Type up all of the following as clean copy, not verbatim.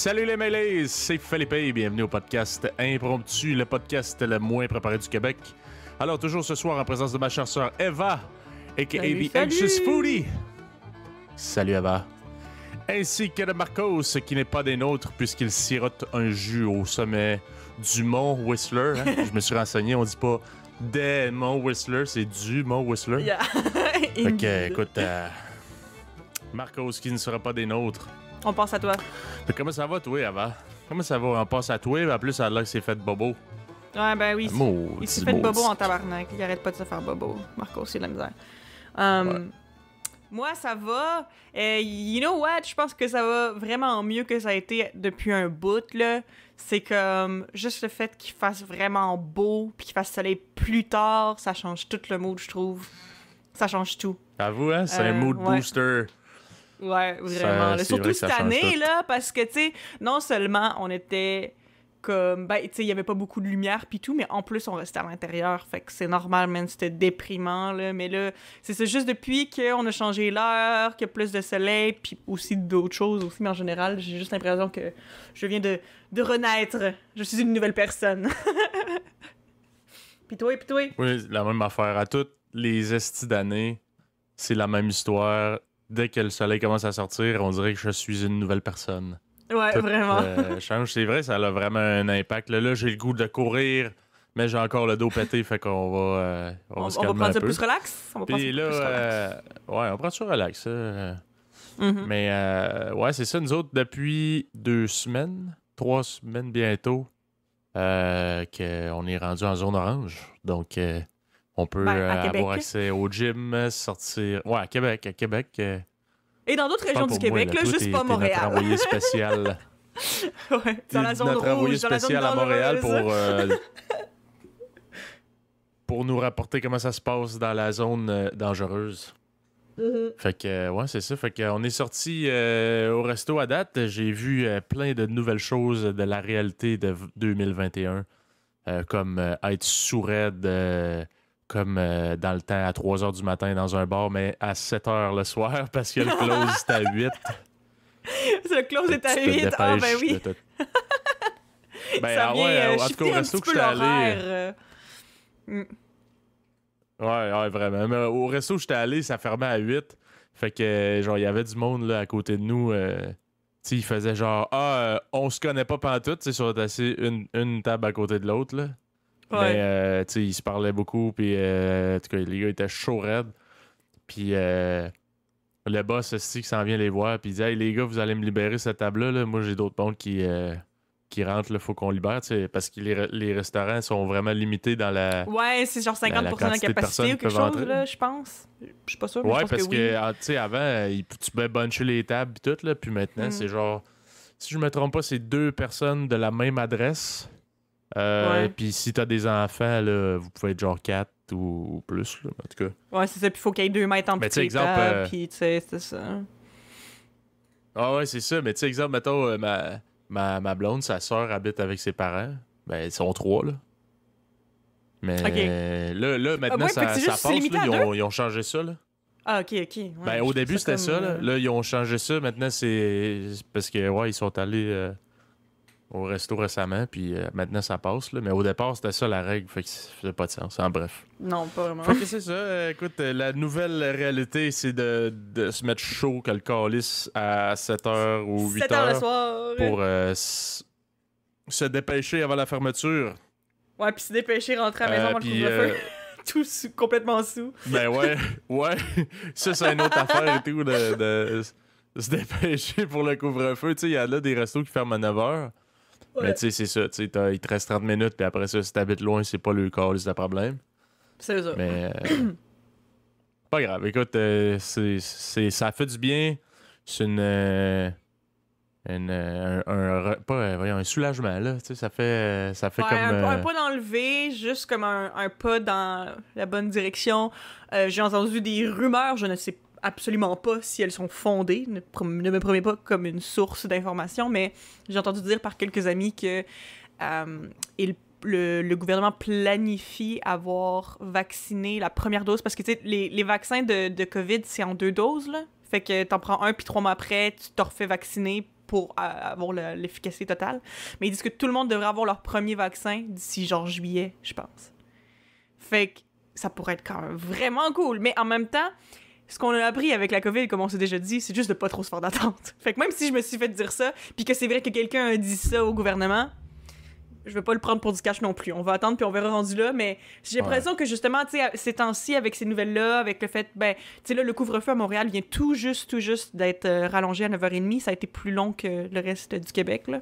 Salut les mêlés, c'est Philippe et bienvenue au podcast Impromptu, le podcast le moins préparé du Québec. Alors toujours ce soir en présence de ma chère sœur Eva, a.k.a. The Anxious Foodie. Salut Eva. Ainsi que de Marcos, qui n'est pas des nôtres puisqu'il sirote un jus au sommet du mont Whistler. Hein? Je me suis renseigné, on dit pas des monts Whistler, c'est du mont Whistler. Yeah. Ok, écoute, Marcos qui ne sera pas des nôtres. On pense à toi. Mais comment ça va, toi, Eva? Comment ça va? On passe à toi, mais en plus, ça a l'air que c'est fait de bobo. Ouais, ben oui. Il s'est fait de bobo en tabarnak. Il arrête pas de se faire bobo. Marco, c'est de la misère. Ouais. Moi, ça va. You know what? Je pense que ça va vraiment mieux que ça a été depuis un bout, là. C'est comme juste le fait qu'il fasse vraiment beau puis qu'il fasse soleil plus tard, ça change tout le mood, je trouve. Ça change tout. Avoue, hein? C'est un mood booster. Ouais, vraiment. Surtout cette année, là, parce que, tu sais, non seulement on était comme... Ben, tu sais, il y avait pas beaucoup de lumière pis tout, mais en plus, on restait à l'intérieur. Fait que c'est normal, man, c'était déprimant, là. Mais là, c'est ça, juste depuis qu'on a changé l'heure, qu'il y a plus de soleil, puis aussi d'autres choses aussi, mais en général, j'ai juste l'impression que je viens de renaître. Je suis une nouvelle personne. Pis toi? Oui, la même affaire. À toutes les estis d'années, c'est la même histoire. Dès que le soleil commence à sortir, on dirait que je suis une nouvelle personne. Ouais, tout, vraiment. Change, c'est vrai, ça a vraiment un impact. Là, j'ai le goût de courir, mais j'ai encore le dos pété, fait qu'on va, on va se calmer on va prendre un ça peu. plus relax. Puis là, ouais, on prend ça relax. Mais ouais, c'est ça, nous autres, depuis 3 semaines bientôt, qu'on est rendu en zone orange. Donc, on peut avoir accès au gym, sortir... Ouais, à Québec. Et dans d'autres régions du Québec, là, juste pas Montréal. Notre envoyé spécial. Ouais, dans la zone notre rouge, envoyé dans la zone spécial à Montréal dangereuse. pour nous rapporter comment ça se passe dans la zone dangereuse. Fait que, ouais, c'est ça. Fait qu'on est sorti au resto à date. J'ai vu plein de nouvelles choses de la réalité de 2021. Comme être sourd-raide, comme dans le temps à 3h du matin dans un bar, mais à 7h le soir parce que le close est à 8. Le close est à 8. Ah, ben oui. Ben, ça vient en tout cas, au resto que j'étais allé. Ouais, vraiment. Mais au resto où j'étais allé, ça fermait à 8. Fait que, genre, il y avait du monde là, à côté de nous. Tu sais, ils faisaient genre, on se connaît pas pantoute, tu sais, sur assis une table à côté de l'autre, là. Ouais. Mais, tu sais, ils se parlaient beaucoup, puis, en tout cas, les gars étaient chauds raides. Puis, le boss, qui s'en vient les voir, puis il dit, hey, les gars, vous allez me libérer cette table-là, là. Moi, j'ai d'autres mondes qui rentrent, il faut qu'on libère, tu sais, parce que les restaurants sont vraiment limités dans la... Ouais, c'est genre 50% de capacité ou quelque chose, là, je pense. Je suis pas sûre, mais ouais, je pense parce que tu sais, avant, tu pouvais buncher les tables et tout, là, puis maintenant, c'est genre... Si je me trompe pas, c'est 2 personnes de la même adresse. Puis si t'as des enfants, là, vous pouvez être genre 4 ou plus, là, en tout cas. Ouais, c'est ça, puis il faut qu'il y ait 2 mètres en petit tables, puis tu sais, c'est ça. Ah ouais, c'est ça, mais tu sais, exemple, mettons, ma blonde, sa sœur habite avec ses parents. Ben, ils sont 3, là. Mais là, maintenant, ça passe, là, ils ont changé ça, là. Ah, ok. Ouais, ben, au début, c'était ça, là. Là, ils ont changé ça. Maintenant, c'est parce que, ouais, ils sont allés au resto récemment, puis maintenant, ça passe, là. Mais au départ, c'était ça la règle, fait que ça faisait pas de sens, en bref. Non, pas vraiment. Fait que c'est ça. Écoute, la nouvelle réalité, c'est de se mettre chaud que le calice à 7h ou 8h. 7h le soir. Pour se dépêcher avant la fermeture. Ouais, puis se dépêcher, rentrer à la maison avant le couvre-feu. Tout complètement sous. Ben ouais. Ça, c'est une autre affaire et tout, de se dépêcher pour le couvre-feu. Tu sais, il y a là des restos qui ferment à 9h. Ouais. Mais tu sais, c'est ça. Tu sais, il te reste 30 minutes, puis après ça, si t'habites loin, c'est pas le calice de problème. C'est ça. Mais pas grave. Écoute, ça fait du bien. C'est un soulagement, là. Tu sais, ça fait ouais, comme... un pas d'enlever, juste comme un pas dans la bonne direction. J'ai entendu des rumeurs, je ne sais absolument pas si elles sont fondées, ne me promets pas comme une source d'information, mais j'ai entendu dire par quelques amis que le gouvernement planifie avoir vacciné la première dose, parce que, tu sais, les vaccins de COVID, c'est en 2 doses, là. Fait que t'en prends un, puis 3 mois après, tu te refais vacciner pour avoir l'efficacité totale. Mais ils disent que tout le monde devrait avoir leur premier vaccin d'ici genre juillet, je pense. Fait que ça pourrait être quand même vraiment cool. Mais en même temps, ce qu'on a appris avec la COVID, comme on s'est déjà dit, c'est juste de pas trop se faire d'attente. Fait que même si je me suis fait dire ça, puis que c'est vrai que quelqu'un a dit ça au gouvernement, je vais pas le prendre pour du cash non plus. On va attendre puis on verra rendu là, mais j'ai l'impression que justement, tu sais, ces temps-ci, avec ces nouvelles-là, avec le fait, ben, tu sais, là, le couvre-feu à Montréal vient tout juste d'être rallongé à 9h30. Ça a été plus long que le reste du Québec, là.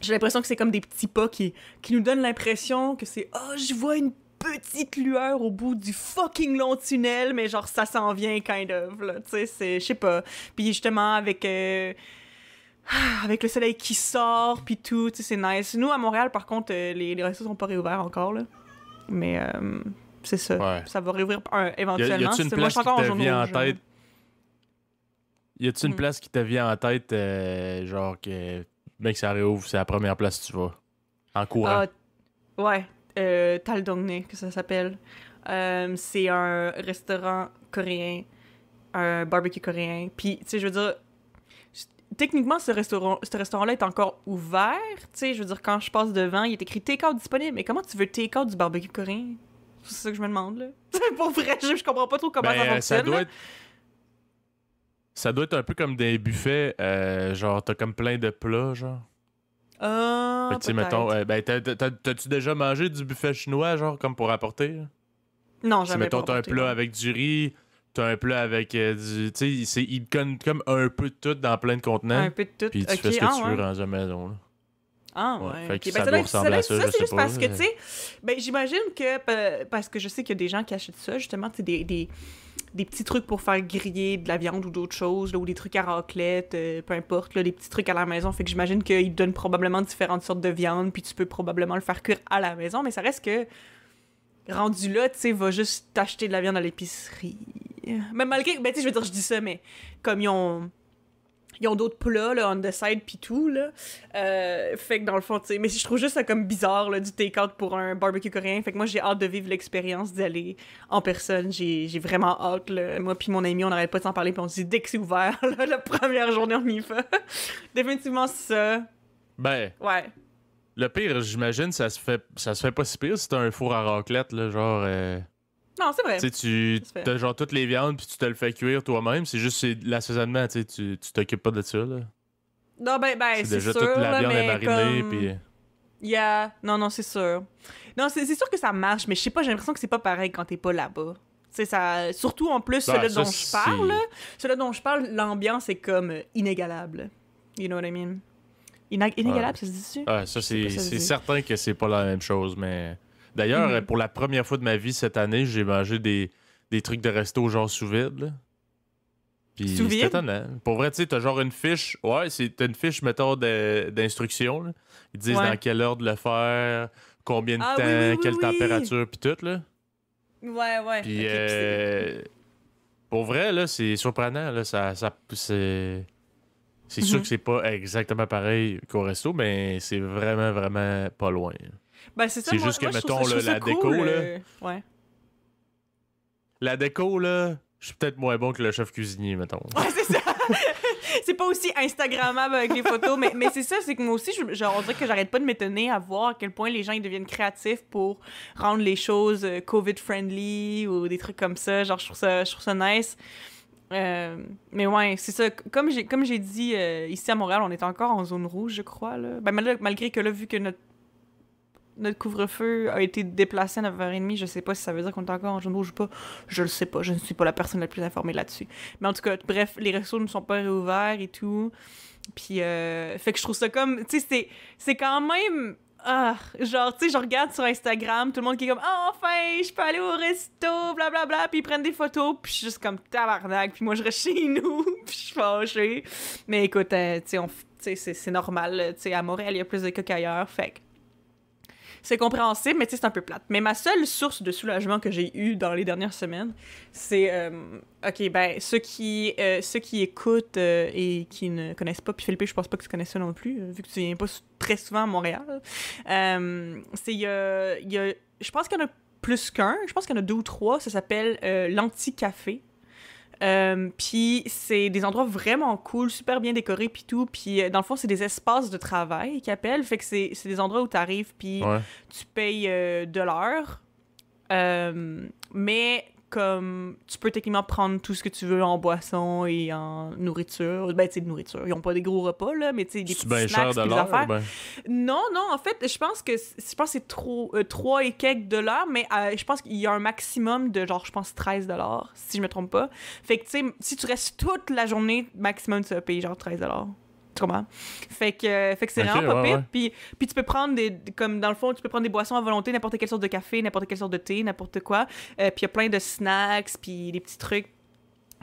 J'ai l'impression que c'est comme des petits pas qui nous donnent l'impression que c'est « Oh, je vois une petite lueur au bout du fucking long tunnel, mais genre, ça s'en vient, kind of, là. » Tu sais, c'est... Je sais pas. Puis justement, avec le soleil qui sort, puis tout, tu sais, c'est nice. Nous, à Montréal, par contre, les restos sont pas réouverts encore, là. Mais c'est ça. Ouais. Ça va réouvrir éventuellement. Y a-tu une place qui te vient en tête? Y a-tu une place qui te vient en tête, genre que... Mec, ça réouvre, c'est la première place que tu vas. En courant. Ouais. Taldongné, que ça s'appelle. C'est un restaurant coréen. Un barbecue coréen. Puis, tu sais, je veux dire... Techniquement, ce restaurant-là est encore ouvert. Tu sais, je veux dire, quand je passe devant, il est écrit take-out disponible. Mais comment tu veux take-out du barbecue coréen? C'est ça que je me demande, là. Pour vrai, je comprends pas trop comment ça fonctionne. Ça doit être un peu comme des buffets, genre, t'as comme plein de plats, genre. Tu sais, mettons, t'as-tu déjà mangé du buffet chinois, genre, comme pour apporter? Non, jamais. Mettons, t'as un plat avec du riz, t'as un plat avec du... Tu sais, ils donnent comme un peu de tout dans plein de contenants. Un peu de tout, puis tu fais ce que tu veux dans la maison, là. Ah ouais. Fait que ça doit ressembler à ça, je sais pas. C'est juste parce que, tu sais, ben, j'imagine que, parce que je sais qu'il y a des gens qui achètent ça, justement, tu sais, des petits trucs pour faire griller de la viande ou d'autres choses, là, ou des trucs à raclette, peu importe, là, des petits trucs à la maison. Fait que j'imagine qu'ils donnent probablement différentes sortes de viande, puis tu peux probablement le faire cuire à la maison, mais ça reste que, rendu là, tu sais, va juste t'acheter de la viande à l'épicerie. Mais malgré, ben, tu sais, je veux dire, je dis ça, mais comme ils ont d'autres plats, là, on the side pis tout, là. Fait que dans le fond, tu sais... Mais je trouve juste ça comme bizarre, là, du take-out pour un barbecue coréen. Fait que moi, j'ai hâte de vivre l'expérience d'y aller en personne. J'ai vraiment hâte, là. Moi pis mon ami, on n'arrête pas de s'en parler, pis on se dit, dès que c'est ouvert, là, la première journée, on y va. Définitivement, c'est ça. Ben... Ouais. Le pire, j'imagine, ça se fait pas si pire si t'as un four à raclette, là, genre... Non, c'est vrai. Tu sais, t'as genre toutes les viandes puis tu te le fais cuire toi-même. C'est juste l'assaisonnement, tu sais, tu t'occupes pas de ça, là. Non, ben, c'est déjà sûr, toute la viande mais est marinée, comme... puis... Yeah. Non, c'est sûr. Non, c'est sûr que ça marche, mais je sais pas, j'ai l'impression que c'est pas pareil quand t'es pas là-bas. Tu sais, ça... Surtout, en plus, celui dont je parle, là, celui dont je parle, l'ambiance est comme inégalable. You know what I mean? Inégalable, ça se dit-tu? Ah, ça, c'est certain que c'est pas la même chose, mais... D'ailleurs, pour la première fois de ma vie cette année, j'ai mangé des trucs de resto genre sous vide, là. Puis c'est étonnant. Pour vrai, tu sais, t'as genre une fiche. Ouais, t'as une fiche, mettons, d'instructions, là. Ils disent dans quelle heure de le faire, combien de temps, quelle température, puis tout, là. Ouais. Puis, pour vrai, là, c'est surprenant, là. C'est sûr que c'est pas exactement pareil qu'au resto, mais c'est vraiment, vraiment pas loin. Ben, c'est ça, c'est juste que, mettons, la déco, cool, là. Ouais. La déco, là, je suis peut-être moins bon que le chef cuisinier, mettons. Ouais, c'est ça. C'est pas aussi Instagrammable avec les photos, mais c'est ça, c'est que moi aussi, on dirait que j'arrête pas de m'étonner à voir à quel point les gens ils deviennent créatifs pour rendre les choses COVID-friendly ou des trucs comme ça. Genre, je trouve ça nice. Mais ouais, c'est ça. Comme j'ai dit, ici à Montréal, on est encore en zone rouge, je crois. Là. Ben, malgré que là, vu que notre couvre-feu a été déplacé à 9h30, je sais pas si ça veut dire qu'on est encore en zone rouge ou pas. Je le sais pas, je ne suis pas la personne la plus informée là-dessus. Mais en tout cas, bref, les restos ne sont pas réouverts et tout. Puis, fait que je trouve ça comme... Tu sais, c'est quand même... genre, tu sais, je regarde sur Instagram, tout le monde qui est comme « Ah, enfin, je peux aller au resto, blablabla », puis ils prennent des photos, puis je suis juste comme « Tabarnak », puis moi, je reste chez nous, puis je suis fâchée. Mais écoute, tu sais, c'est normal, tu sais, à Montréal, il y a plus de cas qu'ailleurs, fait que c'est compréhensible, mais tu sais, c'est un peu plate. Mais ma seule source de soulagement que j'ai eue dans les dernières semaines, c'est... OK, ben, ceux qui écoutent et qui ne connaissent pas, puis Philippe, je pense pas que tu connais ça non plus, vu que tu viens pas très souvent à Montréal. C'est... je pense qu'il y en a plus qu'un. Je pense qu'il y en a 2 ou 3. Ça s'appelle l'Anti-Café. Puis c'est des endroits vraiment cool, super bien décorés puis tout. Puis dans le fond, c'est des espaces de travail qu'ils appellent. Fait que c'est des endroits où t'arrives puis tu payes de l'heure. Mais comme tu peux techniquement prendre tout ce que tu veux en boisson et en nourriture. Ben, tu sais, de nourriture. Ils ont pas des gros repas, là, mais tu sais, des petits snacks et des affaires. Ben... Non, en fait, je pense que c'est 3 et quelques dollars, mais je pense qu'il y a un maximum de, genre, je pense 13 dollars, si je me trompe pas. Fait que, tu sais, si tu restes toute la journée, maximum, tu vas payer genre 13 dollars. Tu comprends? Fait que c'est vraiment pas pire. Puis tu peux prendre comme dans le fond, tu peux prendre des boissons à volonté, n'importe quelle sorte de café, n'importe quelle sorte de thé, n'importe quoi. Puis il y a plein de snacks, puis des petits trucs.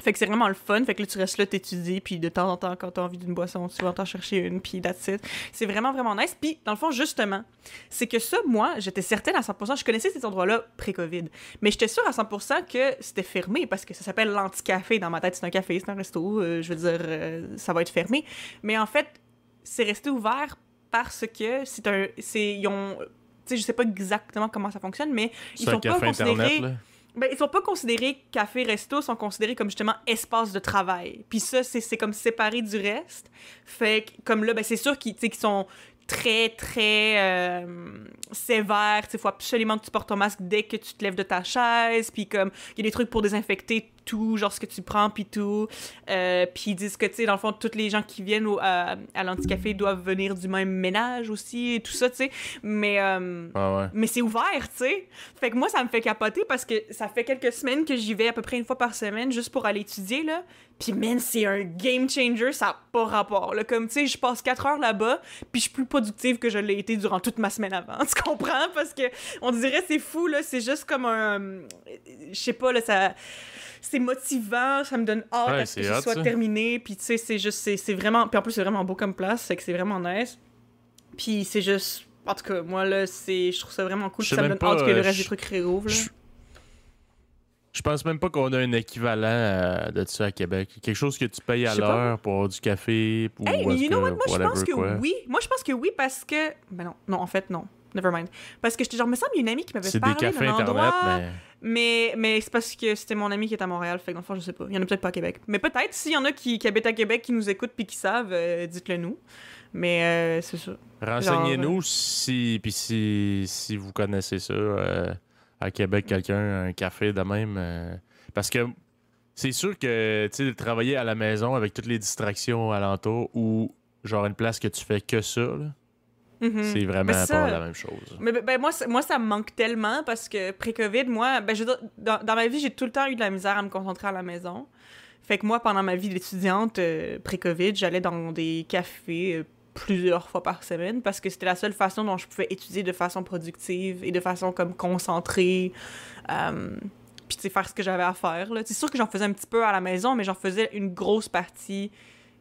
Fait que c'est vraiment le fun. Fait que là, tu restes là, t'étudies, puis de temps en temps, quand t'as envie d'une boisson, tu vas t'en chercher une, puis that's it. C'est vraiment, vraiment nice. Puis, dans le fond, justement, c'est que ça, moi, j'étais certaine à 100%, je connaissais ces endroits-là pré-COVID, mais j'étais sûre à 100% que c'était fermé, parce que ça s'appelle l'Anticafé. Dans ma tête, c'est un café, c'est un resto. Je veux dire, ça va être fermé. Mais en fait, c'est resté ouvert parce que ils ont... Tu sais, je sais pas exactement comment ça fonctionne, mais ils sont pas considérés... Ben, ils sont pas considérés café-resto, ils sont considérés comme justement espace de travail. Puis ça, c'est comme séparé du reste. Fait que, comme là, ben, c'est sûr qu'ils sont très, très sévères. Il faut absolument que tu portes ton masque dès que tu te lèves de ta chaise. Puis comme, il y a des trucs pour désinfecter tout, genre ce que tu prends, puis tout. Puis ils disent que, tu sais, dans le fond, tous les gens qui viennent à l'Anticafé doivent venir du même ménage aussi, et tout ça, tu sais. Mais c'est ouvert, tu sais. Fait que moi, ça me fait capoter parce que ça fait quelques semaines que j'y vais à peu près une fois par semaine juste pour aller étudier, là. Puis, man, c'est un game changer, ça n'a pas rapport, là. Comme, tu sais, je passe 4 heures là-bas, puis je suis plus productive que je l'ai été durant toute ma semaine avant. Tu comprends? Parce que, on dirait, c'est fou, là. C'est juste comme un... Je sais pas, là, ça... C'est motivant, ça me donne hâte à ce que ce soit terminé. Puis, tu sais, c'est juste... C'est vraiment... Puis, en plus, c'est vraiment beau comme place, c'est que c'est vraiment nice. Puis, c'est juste... En tout cas, moi, là, je trouve ça vraiment cool. Ça me donne hâte que le reste des trucs réouvrent, là. Je pense même pas qu'on a un équivalent de ça à Québec. Quelque chose que tu payes à l'heure pour avoir du café. Pour hey, you know what? Moi, je pense que oui. Moi, je pense que oui parce que... Ben non, en fait, non. Never mind. Parce que genre, me semble qu'il y a une amie qui m'avait parlé d'un endroit... Mais c'est parce que c'était mon ami qui est à Montréal. Fait que dans le fond, je sais pas. Il y en a peut-être pas à Québec. Mais peut-être, s'il y en a qui habitent à Québec, qui nous écoutent puis qui savent, dites-le nous. Mais c'est ça. Renseignez-nous si vous connaissez ça... à Québec, quelqu'un, un café de même. Parce que c'est sûr que, tu sais, travailler à la maison avec toutes les distractions alentour ou genre une place que tu fais que ça, là, c'est vraiment pas la même chose. Mais moi, ça me manque tellement parce que pré-COVID, moi, je veux dire, dans ma vie, j'ai tout le temps eu de la misère à me concentrer à la maison. Fait que moi, pendant ma vie d'étudiante pré-COVID, j'allais dans des cafés plusieurs fois par semaine parce que c'était la seule façon dont je pouvais étudier de façon productive et de façon comme concentrée, puis tu sais, faire ce que j'avais à faire, là. C'est sûr que j'en faisais un petit peu à la maison, mais j'en faisais une grosse partie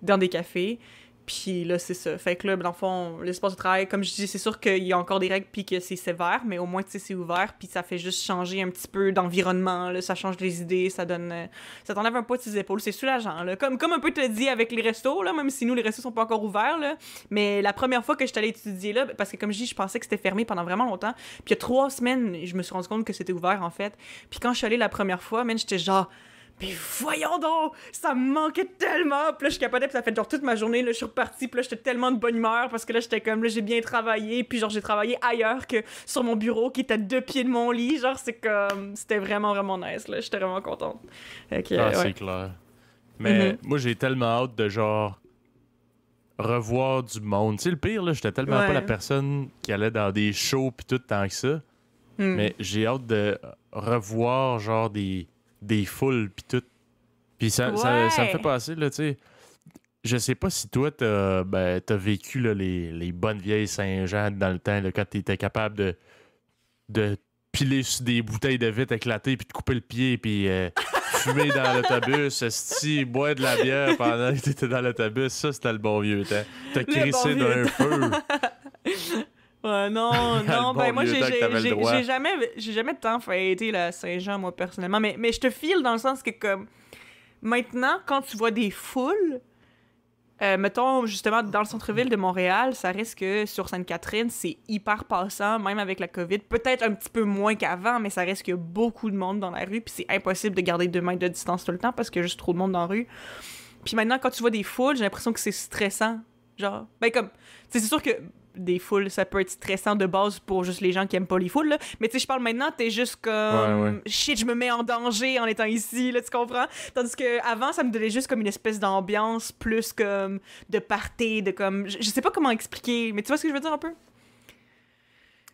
dans des cafés. Puis là, c'est ça. Fait que là, dans le fond, l'espace de travail, comme je dis, c'est sûr qu'il y a encore des règles puis que c'est sévère, mais au moins, tu sais, c'est ouvert puis ça fait juste changer un petit peu d'environnement, là. Ça change les idées, ça donne... ça t'enlève un peu de tes épaules. C'est soulageant, là. Comme un peu te dit avec les restos, là, même si nous, les restos sont pas encore ouverts, là. Mais la première fois que je suis allée étudier là, parce que comme je dis, je pensais que c'était fermé pendant vraiment longtemps. Puis il y a 3 semaines, je me suis rendu compte que c'était ouvert, en fait. Puis quand je suis allée la première fois, man, j'étais genre... Mais voyons donc! Ça me manquait tellement! Puis là, je capotais, puis ça fait genre toute ma journée, là, je suis repartie, puis là, j'étais tellement de bonne humeur, parce que là, j'étais comme, là, j'ai bien travaillé, puis genre, j'ai travaillé ailleurs que sur mon bureau, qui était à 2 pieds de mon lit, genre, c'est comme... C'était vraiment, vraiment nice, là, j'étais vraiment contente. Okay, c'est clair. Mais moi, j'ai tellement hâte de, genre, revoir du monde. Tu sais, le pire, là, j'étais tellement pas la personne qui allait dans des shows, puis tout, tant que ça, mais j'ai hâte de revoir, genre, des foules pis tout. Pis ça me fait passer, là, tu sais. Je sais pas si toi, t'as vécu là, les bonnes vieilles Saint-Jean dans le temps, là, quand t'étais capable de piler sur des bouteilles de vitre éclatées puis de couper le pied puis fumer dans l'autobus, boire de la bière pendant que t'étais dans l'autobus. Ça, c'était le bon vieux temps. T'as crissé d'un feu. Ouais, non, ben moi, j'ai jamais tant fêté la Saint-Jean, moi, personnellement, mais je te file dans le sens que, comme, maintenant, quand tu vois des foules, mettons, justement, dans le centre-ville de Montréal, ça reste que sur Sainte-Catherine, c'est hyper passant, même avec la COVID. Peut-être un petit peu moins qu'avant, mais ça reste qu'il y a beaucoup de monde dans la rue, puis c'est impossible de garder 2 mètres de distance tout le temps parce qu'il y a juste trop de monde dans la rue. Puis maintenant, quand tu vois des foules, j'ai l'impression que c'est stressant. Genre, ben comme, c'est sûr que des foules, ça peut être stressant de base pour juste les gens qui aiment pas les foules, là. Mais tu sais, je parle maintenant, t'es juste comme... Shit, je me mets en danger en étant ici, là, tu comprends? Tandis que avant ça me donnait juste comme une espèce d'ambiance plus comme de party, de comme... Je sais pas comment expliquer, mais tu vois ce que je veux dire un peu?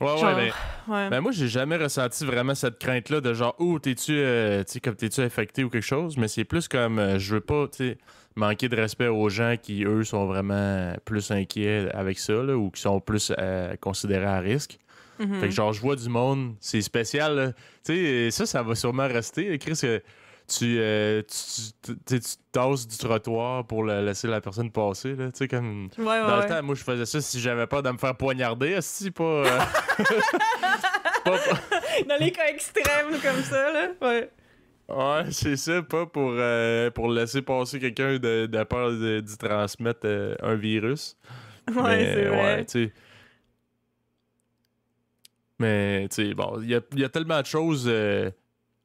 Ben moi, j'ai jamais ressenti vraiment cette crainte-là de genre, t'es-tu infecté ou quelque chose, mais c'est plus comme, je veux pas, tu sais, manquer de respect aux gens qui, eux, sont vraiment plus inquiets avec ça, là, ou qui sont plus considérés à risque. Mm-hmm. Fait que genre, je vois du monde, c'est spécial, là. Tu sais, ça va sûrement rester, Chris, que tu tasses du trottoir pour laisser la personne passer, là, tu sais, comme... dans le temps, moi, je faisais ça si j'avais peur de me faire poignarder, si pas... Dans les cas extrêmes, comme ça, là, Ouais, c'est ça, pas pour laisser passer quelqu'un de peur d'y transmettre un virus. Ouais, mais, c'est vrai. Ouais, tu sais... Mais, tu sais, bon, il y a tellement de choses... tu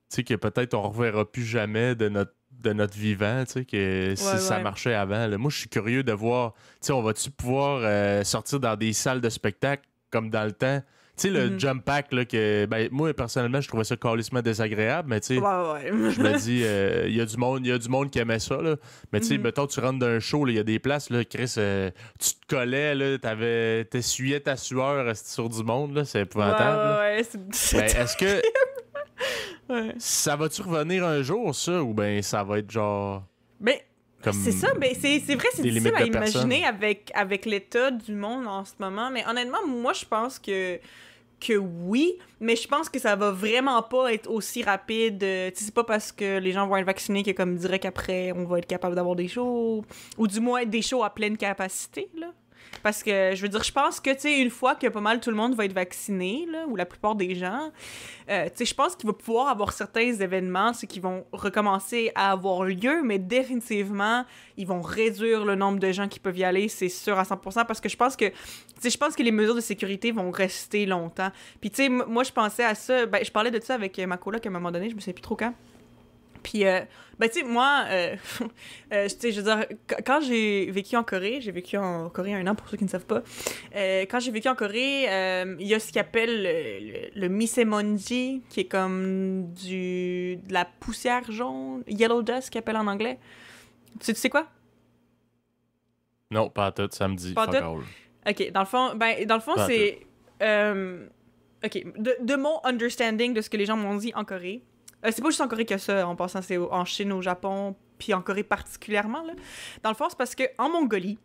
sais, que peut-être on reverra plus jamais de notre vivant, tu sais, que si ça marchait avant. Là. Moi, je suis curieux de voir, tu sais, on va-tu pouvoir sortir dans des salles de spectacle comme dans le temps? Tu sais, le jump pack, là, que, ben, moi, personnellement, je trouvais ça calissement désagréable, mais tu sais, je me dis, il y a du monde qui aimait ça, là. Mais tu sais, mettons, tu rentres d'un show, il y a des places, là, Chris, tu te collais, là, t'essuyais ta sueur sur du monde, là, c'est épouvantable. Est-ce que... Ça va-tu revenir un jour, ça, ou ben ça va être genre... Mais c'est ça, mais c'est vrai, c'est difficile à imaginer avec l'état du monde en ce moment, mais honnêtement, moi, je pense que oui, mais je pense que ça va vraiment pas être aussi rapide. Tu sais, c'est pas parce que les gens vont être vaccinés que comme direct après, on va être capable d'avoir des shows, ou du moins des shows à pleine capacité, là. Parce que, je veux dire, je pense que, tu sais, une fois que pas mal tout le monde va être vacciné, là, ou la plupart des gens, tu sais, je pense qu'il va pouvoir avoir certains événements, c'est qui vont recommencer à avoir lieu, mais définitivement, ils vont réduire le nombre de gens qui peuvent y aller, c'est sûr à 100%, parce que je pense que les mesures de sécurité vont rester longtemps. Puis, tu sais, moi, je pensais à ça, ben, je parlais de ça avec ma coloc à un moment donné, je me sais plus trop quand. Puis, ben, tu sais, moi, tu sais, je veux dire, quand j'ai vécu en Corée, j'ai vécu en Corée 1 an, pour ceux qui ne savent pas, quand j'ai vécu en Corée, il y a ce qu'ils appellent le misemonji, qui est comme de la poussière jaune, yellow dust, qu'ils appellent en anglais. Tu sais quoi? Non, pas à tout, ça me dit. Pas à tout? OK, dans le fond, c'est... OK, de mon understanding de ce que les gens m'ont dit en Corée, c'est pas juste en Corée que ça, en passant, c'est en Chine, au Japon, puis en Corée particulièrement, là. Dans le fond, c'est parce qu'en Mongolie,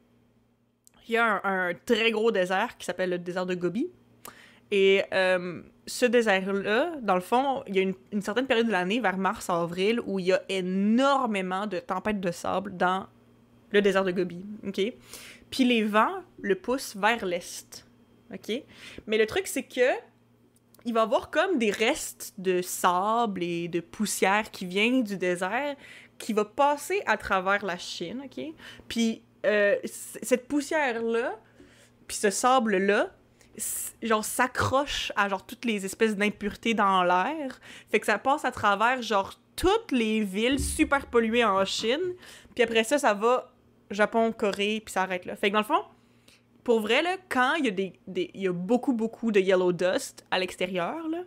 il y a un très gros désert qui s'appelle le désert de Gobi. Et ce désert-là, dans le fond, il y a une certaine période de l'année, vers mars-avril, où il y a énormément de tempêtes de sable dans le désert de Gobi, OK? Puis les vents le poussent vers l'est, OK? Mais le truc, c'est que il va y avoir comme des restes de sable et de poussière qui viennent du désert qui va passer à travers la Chine, OK? Puis cette poussière-là, puis ce sable-là, genre, s'accroche à, genre, toutes les espèces d'impuretés dans l'air. Fait que ça passe à travers, genre, toutes les villes super polluées en Chine. Puis après ça, ça va Japon, Corée, puis ça arrête là. Fait que dans le fond, pour vrai, là, quand il y a beaucoup de yellow dust à l'extérieur, là,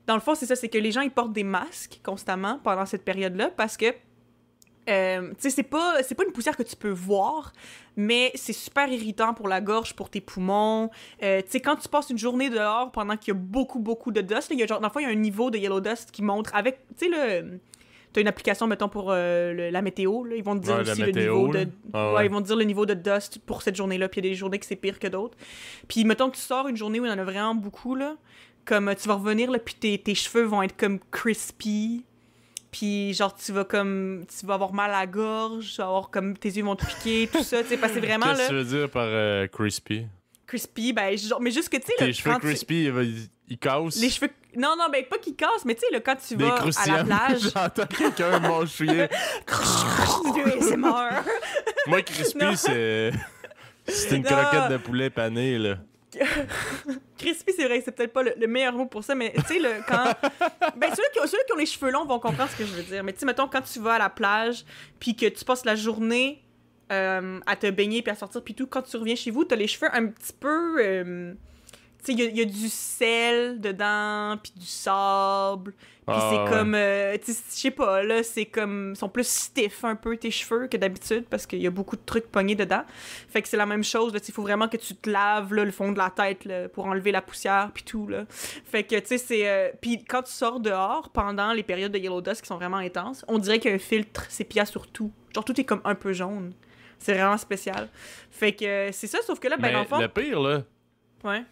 dans le fond, c'est ça, c'est que les gens, ils portent des masques constamment pendant cette période-là parce que, tu sais, c'est pas une poussière que tu peux voir, mais c'est super irritant pour la gorge, pour tes poumons. Tu sais, quand tu passes une journée dehors pendant qu'il y a beaucoup de dust, là, il y a genre, dans le fond, il y a un niveau de yellow dust qui montre avec, tu sais, t'as une application, mettons, pour la météo, là. Ils vont te dire aussi le niveau de... ils vont te dire le niveau de dust pour cette journée-là, puis il y a des journées que c'est pire que d'autres. Puis, mettons que tu sors une journée où il y en a vraiment beaucoup, là, comme tu vas revenir, là, puis tes cheveux vont être comme crispy, puis genre, tu vas avoir mal à la gorge, tu vas avoir comme... tes yeux vont te piquer, tout ça, tu sais, parce que c'est vraiment, Qu'est-ce que tu veux dire par crispy? Crispy, ben, genre, mais juste que, tu sais... Tes cheveux crispy, ils cassent? Les cheveux... Non, ben, pas qu'ils cassent, mais tu sais, quand tu vas à la plage... J'entends quelqu'un mâchouiller. C'est mort. Moi, crispy, c'est une croquette de poulet panée, là. Crispy, c'est vrai, c'est peut-être pas le meilleur mot pour ça, mais tu sais, quand. Ben, ceux qui ont les cheveux longs vont comprendre ce que je veux dire. Mais tu sais, mettons, quand tu vas à la plage, puis que tu passes la journée à te baigner, puis à sortir, puis tout, quand tu reviens chez vous, t'as les cheveux un petit peu. Tu sais, il y a du sel dedans, puis du sable. Puis c'est comme, tu sais, je sais pas, là, c'est comme, ils sont plus stiff un peu tes cheveux que d'habitude parce qu'il y a beaucoup de trucs pognés dedans. Fait que c'est la même chose, là, il faut vraiment que tu te laves, là, le fond de la tête, là, pour enlever la poussière, puis tout, là. Fait que, tu sais, c'est... puis quand tu sors dehors, pendant les périodes de Yellow Dust qui sont vraiment intenses, on dirait qu'il y a un filtre sépia sur tout. Genre, tout est comme un peu jaune. C'est vraiment spécial. Fait que c'est ça, sauf que là, ben, dans le fond... le pire, là... Ouais.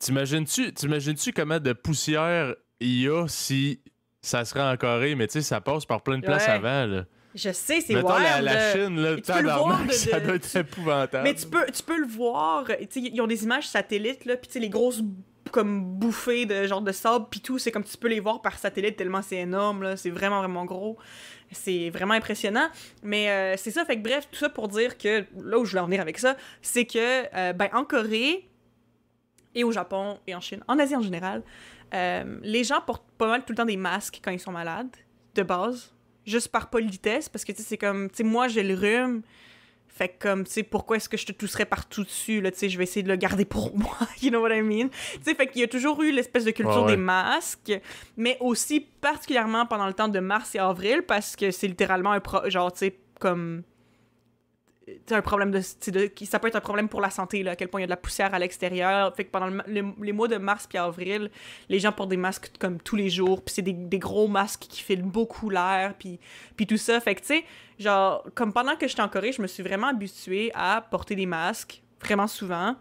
T'imagines-tu comment de poussière il y a si ça serait en Corée, mais tu sais, ça passe par plein de places avant, là. Je sais, c'est mettons wild. la Chine, là, tabarnak, ça doit être épouvantable. Mais tu peux le voir, tu sais, ils ont des images satellites, là, pis tu sais, les grosses comme bouffées de genre de sable pis tout, c'est comme tu peux les voir par satellite tellement c'est énorme, là, c'est vraiment, vraiment gros. C'est vraiment impressionnant. Mais c'est ça, fait que bref, tout ça pour dire que, là où je voulais en venir avec ça, c'est que, ben, en Corée, et au Japon, et en Chine, en Asie en général, les gens portent pas mal tout le temps des masques quand ils sont malades, de base, juste par politesse, parce que, tu sais, c'est comme, tu sais, moi, j'ai le rhume, fait que, comme, tu sais, pourquoi est-ce que je te tousserais partout dessus, là, tu sais, je vais essayer de le garder pour moi, you know what I mean? Tu sais, fait qu'il y a toujours eu l'espèce de culture des masques, mais aussi particulièrement pendant le temps de mars et avril, parce que c'est littéralement genre, tu sais, comme... un problème ça peut être un problème pour la santé, là, à quel point il y a de la poussière à l'extérieur. Fait que pendant les mois de mars puis avril, les gens portent des masques comme tous les jours, puis c'est des gros masques qui filment beaucoup l'air, puis tout ça. Fait que, tu sais, genre, comme pendant que j'étais en Corée, je me suis vraiment habituée à porter des masques, vraiment souvent.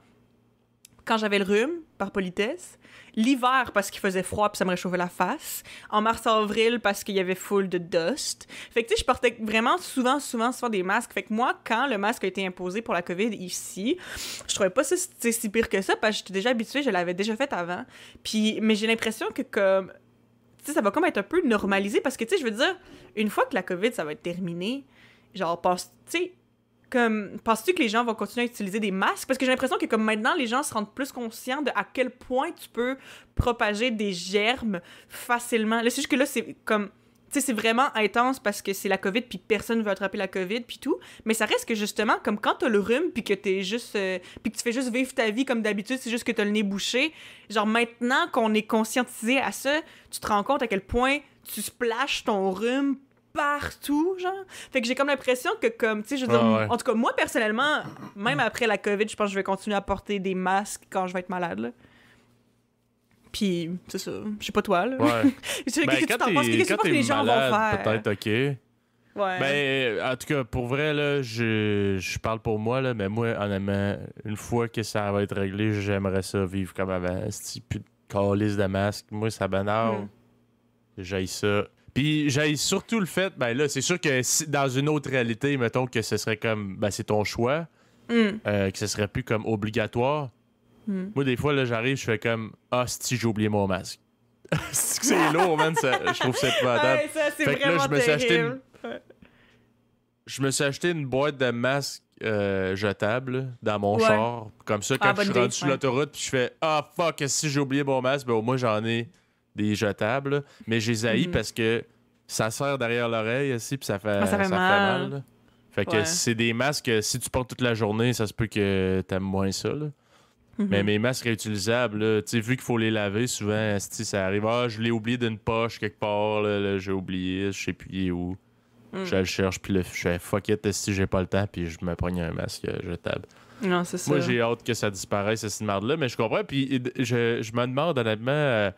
Quand j'avais le rhume, par politesse. L'hiver, parce qu'il faisait froid puis ça me réchauffait la face. En mars-avril, parce qu'il y avait full de dust. Fait que, tu sais, je portais vraiment souvent des masques. Fait que moi, quand le masque a été imposé pour la COVID ici, je trouvais pas ça si pire que ça, parce que j'étais déjà habituée, je l'avais déjà fait avant. Mais j'ai l'impression que, comme... Tu sais, ça va comme être un peu normalisé, parce que, tu sais, je veux dire, une fois que la COVID, ça va être terminé, genre, tu sais... Comme, penses-tu que les gens vont continuer à utiliser des masques? Parce que j'ai l'impression que comme maintenant, les gens se rendent plus conscients de à quel point tu peux propager des germes facilement. Là, c'est juste que là, c'est comme... Tu sais, c'est vraiment intense parce que c'est la COVID puis personne veut attraper la COVID puis tout. Mais ça reste que justement, comme quand t'as le rhume puis que t'es juste... puis que tu fais juste vivre ta vie comme d'habitude, c'est juste que t'as le nez bouché. Genre maintenant qu'on est conscientisé à ça, tu te rends compte à quel point tu splashes ton rhume partout, genre. Fait que j'ai comme l'impression que, comme, tu sais, je veux dire, en tout cas, moi, personnellement, même après la COVID, je pense que je vais continuer à porter des masques quand je vais être malade, là. Puis, c'est ça. Je sais pas toi, là. Ouais. Qu'est-ce que tu t'en penses? Qu'est-ce que tu penses que les gens vont faire? Peut-être, OK. Ouais. Ben, en tout cas, pour vrai, là, je parle pour moi, là, mais moi, honnêtement, une fois que ça va être réglé, j'aimerais ça vivre comme avant. C'est plus de calice de masque. Moi, ça m'énerve. J'haïs ça. Puis j'haïs surtout le fait, ben là, c'est sûr que si, dans une autre réalité, mettons que ce serait comme, ben c'est ton choix, que ce serait plus comme obligatoire. Moi, des fois, là, j'arrive, je fais comme, si j'ai oublié mon masque. C'est lourd, man, je trouve ça épouvantable. Hey, ça, c'est fait que là, je me suis terrible. acheté une boîte de masques jetables dans mon char. Comme ça, quand je suis rendu sur l'autoroute, puis je fais, fuck, si j'ai oublié mon masque, ben au moins j'en ai des jetables, là. Mais je les haïs parce que ça serre derrière l'oreille aussi, puis ça fait mal. Là. Fait que c'est des masques, si tu portes toute la journée, ça se peut que t'aimes moins ça. Là. Mais mes masques réutilisables, tu sais, vu qu'il faut les laver, souvent, ça arrive. Je l'ai oublié d'une poche quelque part, là, j'ai oublié, je sais plus où. Je le cherche, puis là, je fais fuck it, si j'ai pas le temps, puis je me pogne un masque jetable. Non, c'est ça. Moi, j'ai hâte que ça disparaisse, cette merde-là, mais je comprends, puis je me demande honnêtement.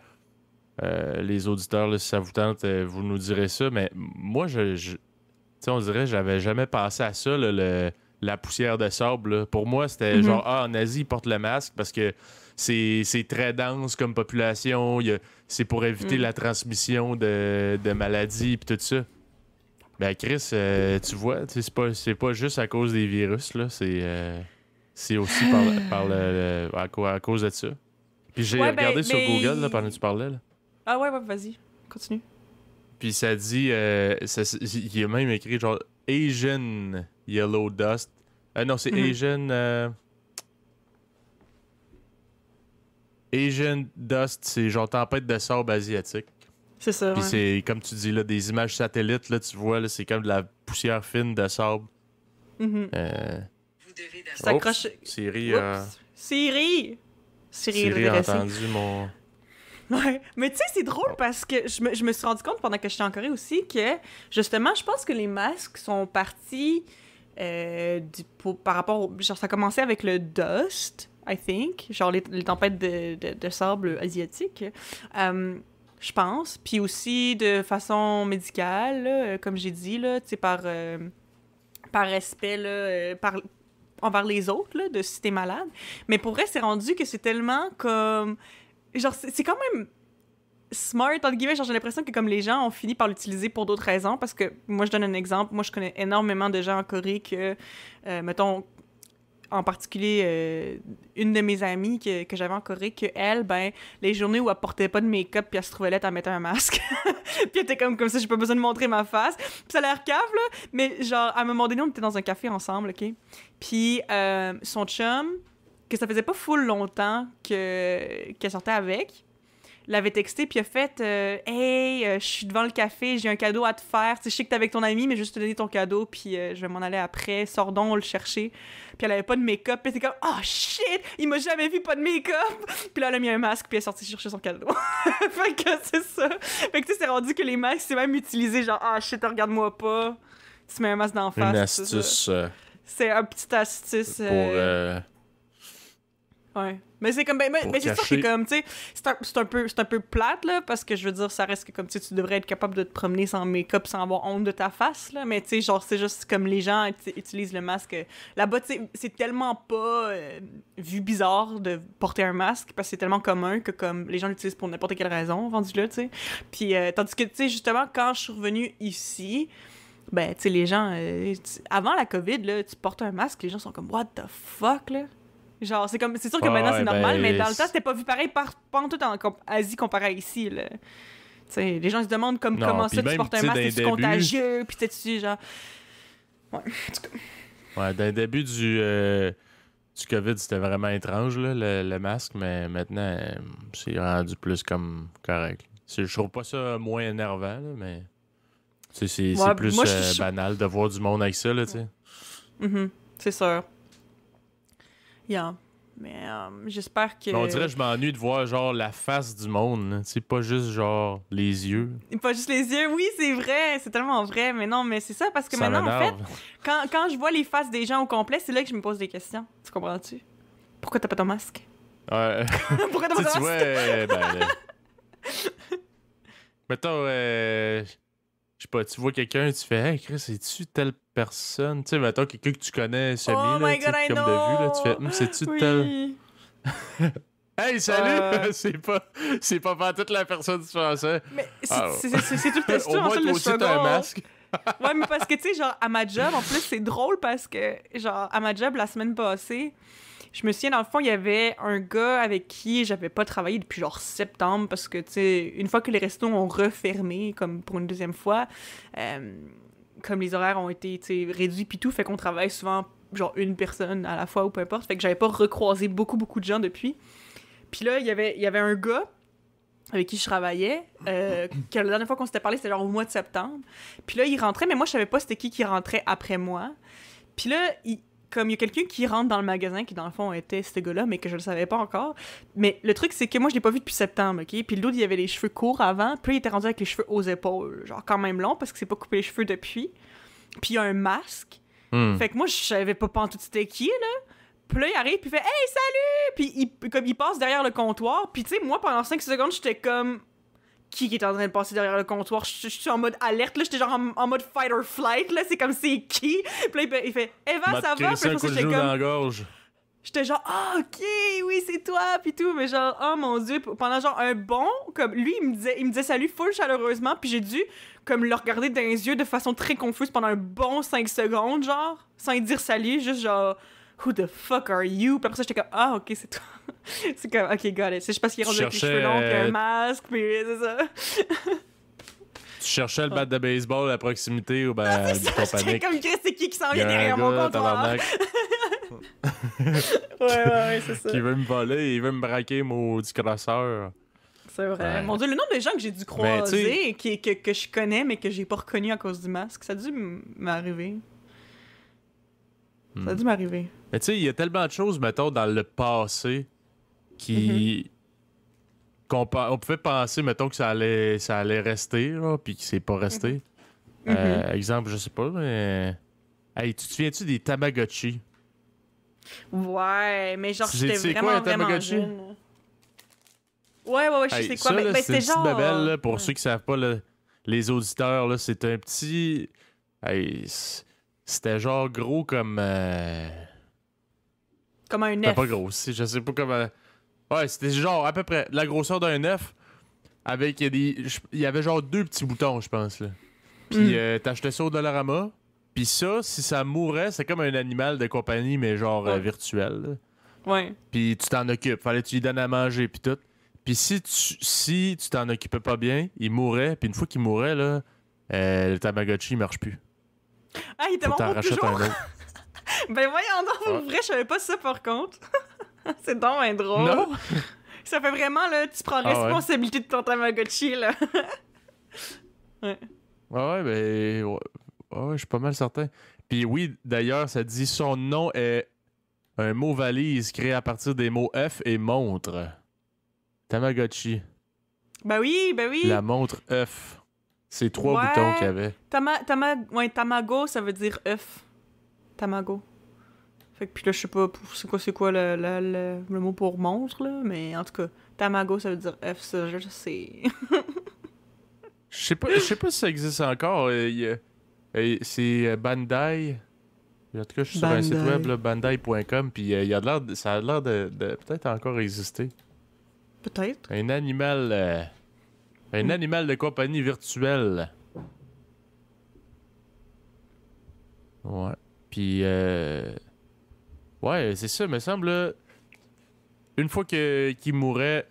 Les auditeurs, là, si ça vous tente, vous nous direz ça. Mais moi, on dirait que j'avais jamais pensé à ça, là, la poussière de sable. Là. Pour moi, c'était genre, en Asie, ils portent le masque parce que c'est très dense comme population. C'est pour éviter la transmission de maladies et tout ça. Ben, Chris, tu vois, c'est pas juste à cause des virus. Là, c'est aussi à cause de ça. Puis j'ai regardé sur Google là, pendant que tu parlais. Là. Ah ouais, vas-y, continue. Puis ça dit, il y a même écrit genre Asian Yellow Dust. Non, c'est Asian Dust, c'est genre tempête de sable asiatique. C'est ça, Puis c'est, comme tu dis, là, des images satellites, là, tu vois, là, c'est comme de la poussière fine de sable. Vous devez s'accrocher. Siri a entendu mon... Ouais, mais tu sais, c'est drôle parce que je me suis rendu compte pendant que j'étais en Corée aussi que, justement, je pense que les masques sont partis par rapport au... Genre, ça a commencé avec le dust, I think, genre les tempêtes de sable asiatiques, je pense. Puis aussi de façon médicale, là, comme j'ai dit, là, tu sais, par respect, là, envers les autres, là, de si t'es malade. Mais pour vrai, c'est rendu que c'est tellement comme... Genre, c'est quand même smart, entre guillemets. Genre, j'ai l'impression que comme les gens ont fini par l'utiliser pour d'autres raisons, parce que, moi, je donne un exemple. Moi, je connais énormément de gens en Corée que, mettons, en particulier, une de mes amies que j'avais en Corée, que elle, ben, les journées où elle portait pas de make-up puis elle se trouvait laide, elle mettait un masque. Puis elle était comme ça, j'ai pas besoin de montrer ma face. Puis ça a l'air cave, là. Mais genre, à un moment donné, on était dans un café ensemble, OK? Puis son chum, que ça faisait pas full longtemps qu'elle sortait avec, l'avait texté puis a fait Hey, je suis devant le café, j'ai un cadeau à te faire. Tu sais, je sais que t'es avec ton ami, mais juste te donner ton cadeau, puis je vais m'en aller après. Sors donc, on le chercher. Puis elle avait pas de make-up, puis elle était comme Oh shit, il m'a jamais vu pas de make-up. Puis là, elle a mis un masque, puis elle est sortie chercher son cadeau. Fait que c'est ça. Fait que tu sais, c'est rendu que les masques, c'est même utilisé genre Ah shit, regarde-moi pas. Tu mets un masque d'en face. Une astuce. C'est un petit astuce. Pour. Ouais. Mais c'est comme mais c'est sûr que comme tu sais c'est un peu plate là parce que je veux dire ça reste que comme tu sais tu devrais être capable de te promener sans make-up sans avoir honte de ta face là, mais tu sais genre c'est juste comme les gens utilisent le masque là-bas, tu sais c'est tellement pas vu bizarre de porter un masque parce que c'est tellement commun que comme les gens l'utilisent pour n'importe quelle raison rendu là, tu sais. Puis tandis que tu sais justement quand je suis revenue ici, ben tu sais les gens avant la COVID là, tu portes un masque, les gens sont comme what the fuck là. Genre, c'est sûr que maintenant c'est normal, mais dans le temps, c'était pas vu pareil pas en tout en Asie comparé à ici, là. T'sais, les gens se demandent comment ça, tu portes un masque, c'est contagieux, pis t'es-tu, genre... Ouais, en tout cas. Ouais, dans le début du COVID, c'était vraiment étrange, là, le masque, mais maintenant, c'est rendu plus comme correct. Je trouve pas ça moins énervant, là, mais... C'est plus banal de voir du monde avec ça, là, tu sais. C'est sûr. Yeah. Mais j'espère que... Mais on dirait que je m'ennuie de voir genre la face du monde. C'est pas juste genre les yeux. Pas juste les yeux, oui, c'est vrai. C'est tellement vrai. Mais non, mais c'est ça parce que ça maintenant, en fait, quand je vois les faces des gens au complet, c'est là que je me pose des questions. Tu comprends-tu? Pourquoi t'as pas ton masque? Ouais. Pourquoi t'as pas ton masque? Tu vois, mettons, je sais pas, tu vois quelqu'un, tu fais « Hey, Chris, c'est-tu telle personne? » Tu sais, mettons, quelqu'un que tu connais, Samy, là, comme de vue, là, tu fais « C'est-tu tel... » Hey, salut! C'est pas toute la personne du français. Mais c'est tout le Au moins, toi aussi, t'as un masque. Ouais, mais parce que, tu sais, genre, à ma job, en plus, c'est drôle parce que, genre, à ma job, la semaine passée, je me souviens, dans le fond, il y avait un gars avec qui j'avais pas travaillé depuis genre septembre parce que, tu sais, une fois que les restos ont refermé, comme pour une deuxième fois, comme les horaires ont été, tu sais, réduits pis tout, fait qu'on travaille souvent, genre, une personne à la fois ou peu importe, fait que j'avais pas recroisé beaucoup de gens depuis. Puis là, il y avait un gars avec qui je travaillais, que la dernière fois qu'on s'était parlé, c'était genre au mois de septembre. Puis là, il rentrait, mais moi, je savais pas c'était qui rentrait après moi. Puis là, comme il y a quelqu'un qui rentre dans le magasin, qui dans le fond était ce gars-là, mais que je le savais pas encore. Mais le truc, c'est que moi, je l'ai pas vu depuis septembre, OK? Puis l'autre, il avait les cheveux courts avant, puis il était rendu avec les cheveux aux épaules, genre quand même long, parce qu'il s'est pas coupé les cheveux depuis. Puis il a un masque. Fait que moi, je savais pas pantoute c'était qui, là. Puis là, il arrive, puis il fait « Hey, salut! » Puis il passe derrière le comptoir. Puis tu sais, moi, pendant 5 secondes, j'étais comme... Qui est en train de passer derrière le comptoir? Je suis en mode alerte, là. J'étais genre en mode fight or flight, là. C'est comme c'est qui? Puis là, il fait Eva, ça va? Puis là, j'étais comme... J'étais genre, ah, ok, oui, c'est toi, pis tout. Mais genre, oh mon Dieu, pendant genre un bon, comme lui, il me disait salut full chaleureusement, puis j'ai dû, comme, le regarder dans les yeux de façon très confuse pendant un bon 5 secondes, genre, sans lui dire salut, juste genre, who the fuck are you? Puis après ça, j'étais comme, ah, ok, c'est toi. C'est comme, ok, got it. C'est juste parce qu'il est rendu avec les cheveux longs, pis un masque, pis c'est ça. Tu cherchais le bat de baseball à proximité ou ben du compagnie. Comme Chris, c'est qui s'en vient derrière mon comptoir? ouais, c'est ça. Qui veut me voler, il veut me braquer, maudit crosseur. C'est vrai. Ouais. Mon Dieu, le nombre de gens que j'ai dû croiser, que je connais, mais que j'ai pas reconnu à cause du masque, ça a dû m'arriver. Ça a dû m'arriver. Mais tu sais, il y a tellement de choses, mettons, dans le passé qui... on pouvait penser, mettons, que ça allait rester, là, puis que c'est pas resté. Exemple, je sais pas, mais... Hey, tu te souviens-tu des Tamagotchi? Ouais, mais genre, j'étais vraiment jeune. Ouais, je sais quoi. Ça, mais c'est une genre... petite babelle, là, pour ceux qui savent pas, là, les auditeurs, là, c'est un petit... Hey, c'était genre gros comme... Comme un œuf. C'était pas gros, je sais pas comment... Ouais, c'était genre à peu près la grosseur d'un œuf, avec... Il y avait genre 2 petits boutons, je pense, là. Puis t'achetais ça au Dollarama, puis ça, si ça mourait, c'est comme un animal de compagnie, mais genre virtuel, là. Ouais. Puis tu t'en occupes, fallait que tu lui donnes à manger, puis tout. Puis si tu t'en occupais pas bien, il mourait. Puis une fois qu'il mourait, là, le Tamagotchi, il marche plus. Ah, il était bon pour toujours? Un autre. Ben voyons donc, pour vrai, je savais pas ça par contre. C'est donc un drôle. Non? Ça fait vraiment, là, tu prends responsabilité de ton Tamagotchi, là. Ouais, je suis pas mal certain. Puis oui, d'ailleurs, ça dit son nom est un mot valise créé à partir des mots œuf et montre. Tamagotchi. Ben oui. La montre œuf. C'est 3 boutons qu'il y avait. Tamago, ça veut dire œuf. Tamago. Fait que puis là, je sais pas c'est quoi le mot pour montre, là, mais en tout cas, Tamago, ça veut dire œuf, ça, je sais. Je sais pas si ça existe encore. C'est Bandai. En tout cas, je suis sur un site web, bandai.com, puis ça a l'air de peut-être encore exister. Peut-être. Un animal de compagnie virtuelle. Ouais. Puis, ouais, c'est ça, me semble, là, une fois qu'il mourait,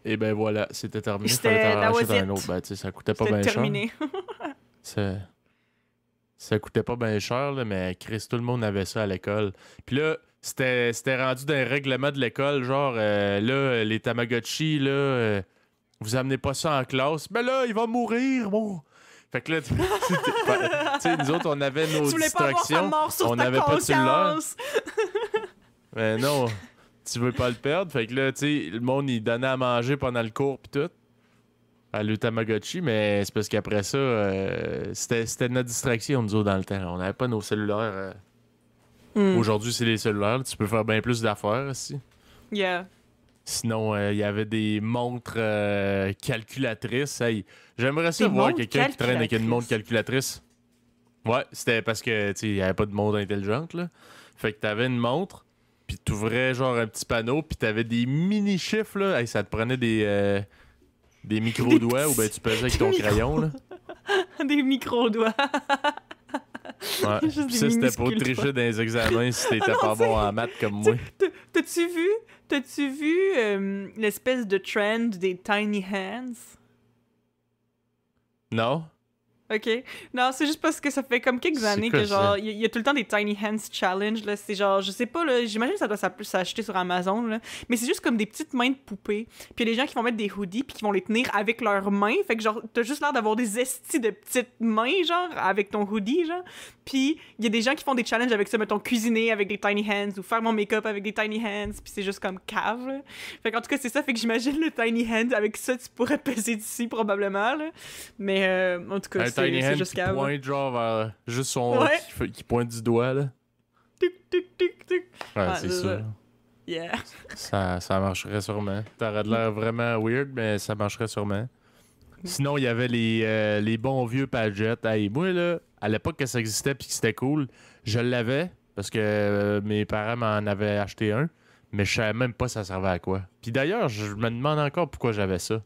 et ben voilà, c'était terminé. Il fallait t'en racheter un autre. Ben, tu sais, ça coûtait pas bien cher. Terminé. Ça coûtait pas bien cher, là, mais Chris, tout le monde avait ça à l'école. Puis là, c'était rendu d'un règlement de l'école, genre, là, les Tamagotchi, là, vous amenez pas ça en classe. Ben là, il va mourir, bon. Fait que là, tu sais, nous autres, on avait nos distractions. On n'avait pas de cellulaire. Mais non, tu veux pas le perdre. Fait que là, tu sais, le monde, il donnait à manger pendant le cours pis tout. À le Tamagotchi, mais c'est parce qu'après ça, c'était notre distraction, nous autres, dans le temps. On n'avait pas nos cellulaires. Aujourd'hui, c'est les cellulaires. Tu peux faire bien plus d'affaires aussi. Yeah. Sinon, il y avait des montres calculatrices. Hey, j'aimerais ça voir quelqu'un qui traîne avec une montre calculatrice. Ouais, c'était parce que il n'y avait pas de montre intelligente, là. Fait que t'avais une montre, puis t'ouvrais genre un petit panneau, puis t'avais des mini-chiffres, là. Hey, ça te prenait des micro-doigts, ou ben tu pesais avec ton crayon, là. Des micro-doigts. Ouais. Puis ça, c'était pour tricher dans les examens si t'étais pas bon en maths comme moi. T'as-tu vu l'espèce de trend des tiny hands? Non? OK. Non, c'est juste parce que ça fait comme quelques années que genre il y a tout le temps des Tiny Hands Challenge là, c'est genre je sais pas là, j'imagine que ça doit s'acheter sur Amazon là, mais c'est juste comme des petites mains de poupées. Puis il y a des gens qui vont mettre des hoodies puis qui vont les tenir avec leurs mains, fait que genre t'as juste l'air d'avoir des estis de petites mains genre avec ton hoodie genre. Puis il y a des gens qui font des challenges avec ça, mettons cuisiner avec des tiny hands ou faire mon make-up avec des tiny hands, puis c'est juste comme cave là. Fait qu'en tout cas c'est ça, fait que j'imagine le tiny hand avec ça tu pourrais peser dessus probablement là. Mais en tout cas c'est juste cave. Qui pointe genre vers juste son qui pointe du doigt là. Tic tic tic tic. Ouais, c'est ça. Yeah. Ça marcherait sûrement. T'aurais de l'air vraiment weird, mais ça marcherait sûrement. Sinon, il y avait les bons vieux Padgett. Hey, moi, là, à l'époque que ça existait puis que c'était cool, je l'avais parce que mes parents m'en avaient acheté un, mais je savais même pas ça servait à quoi. Puis d'ailleurs, je me demande encore pourquoi j'avais ça.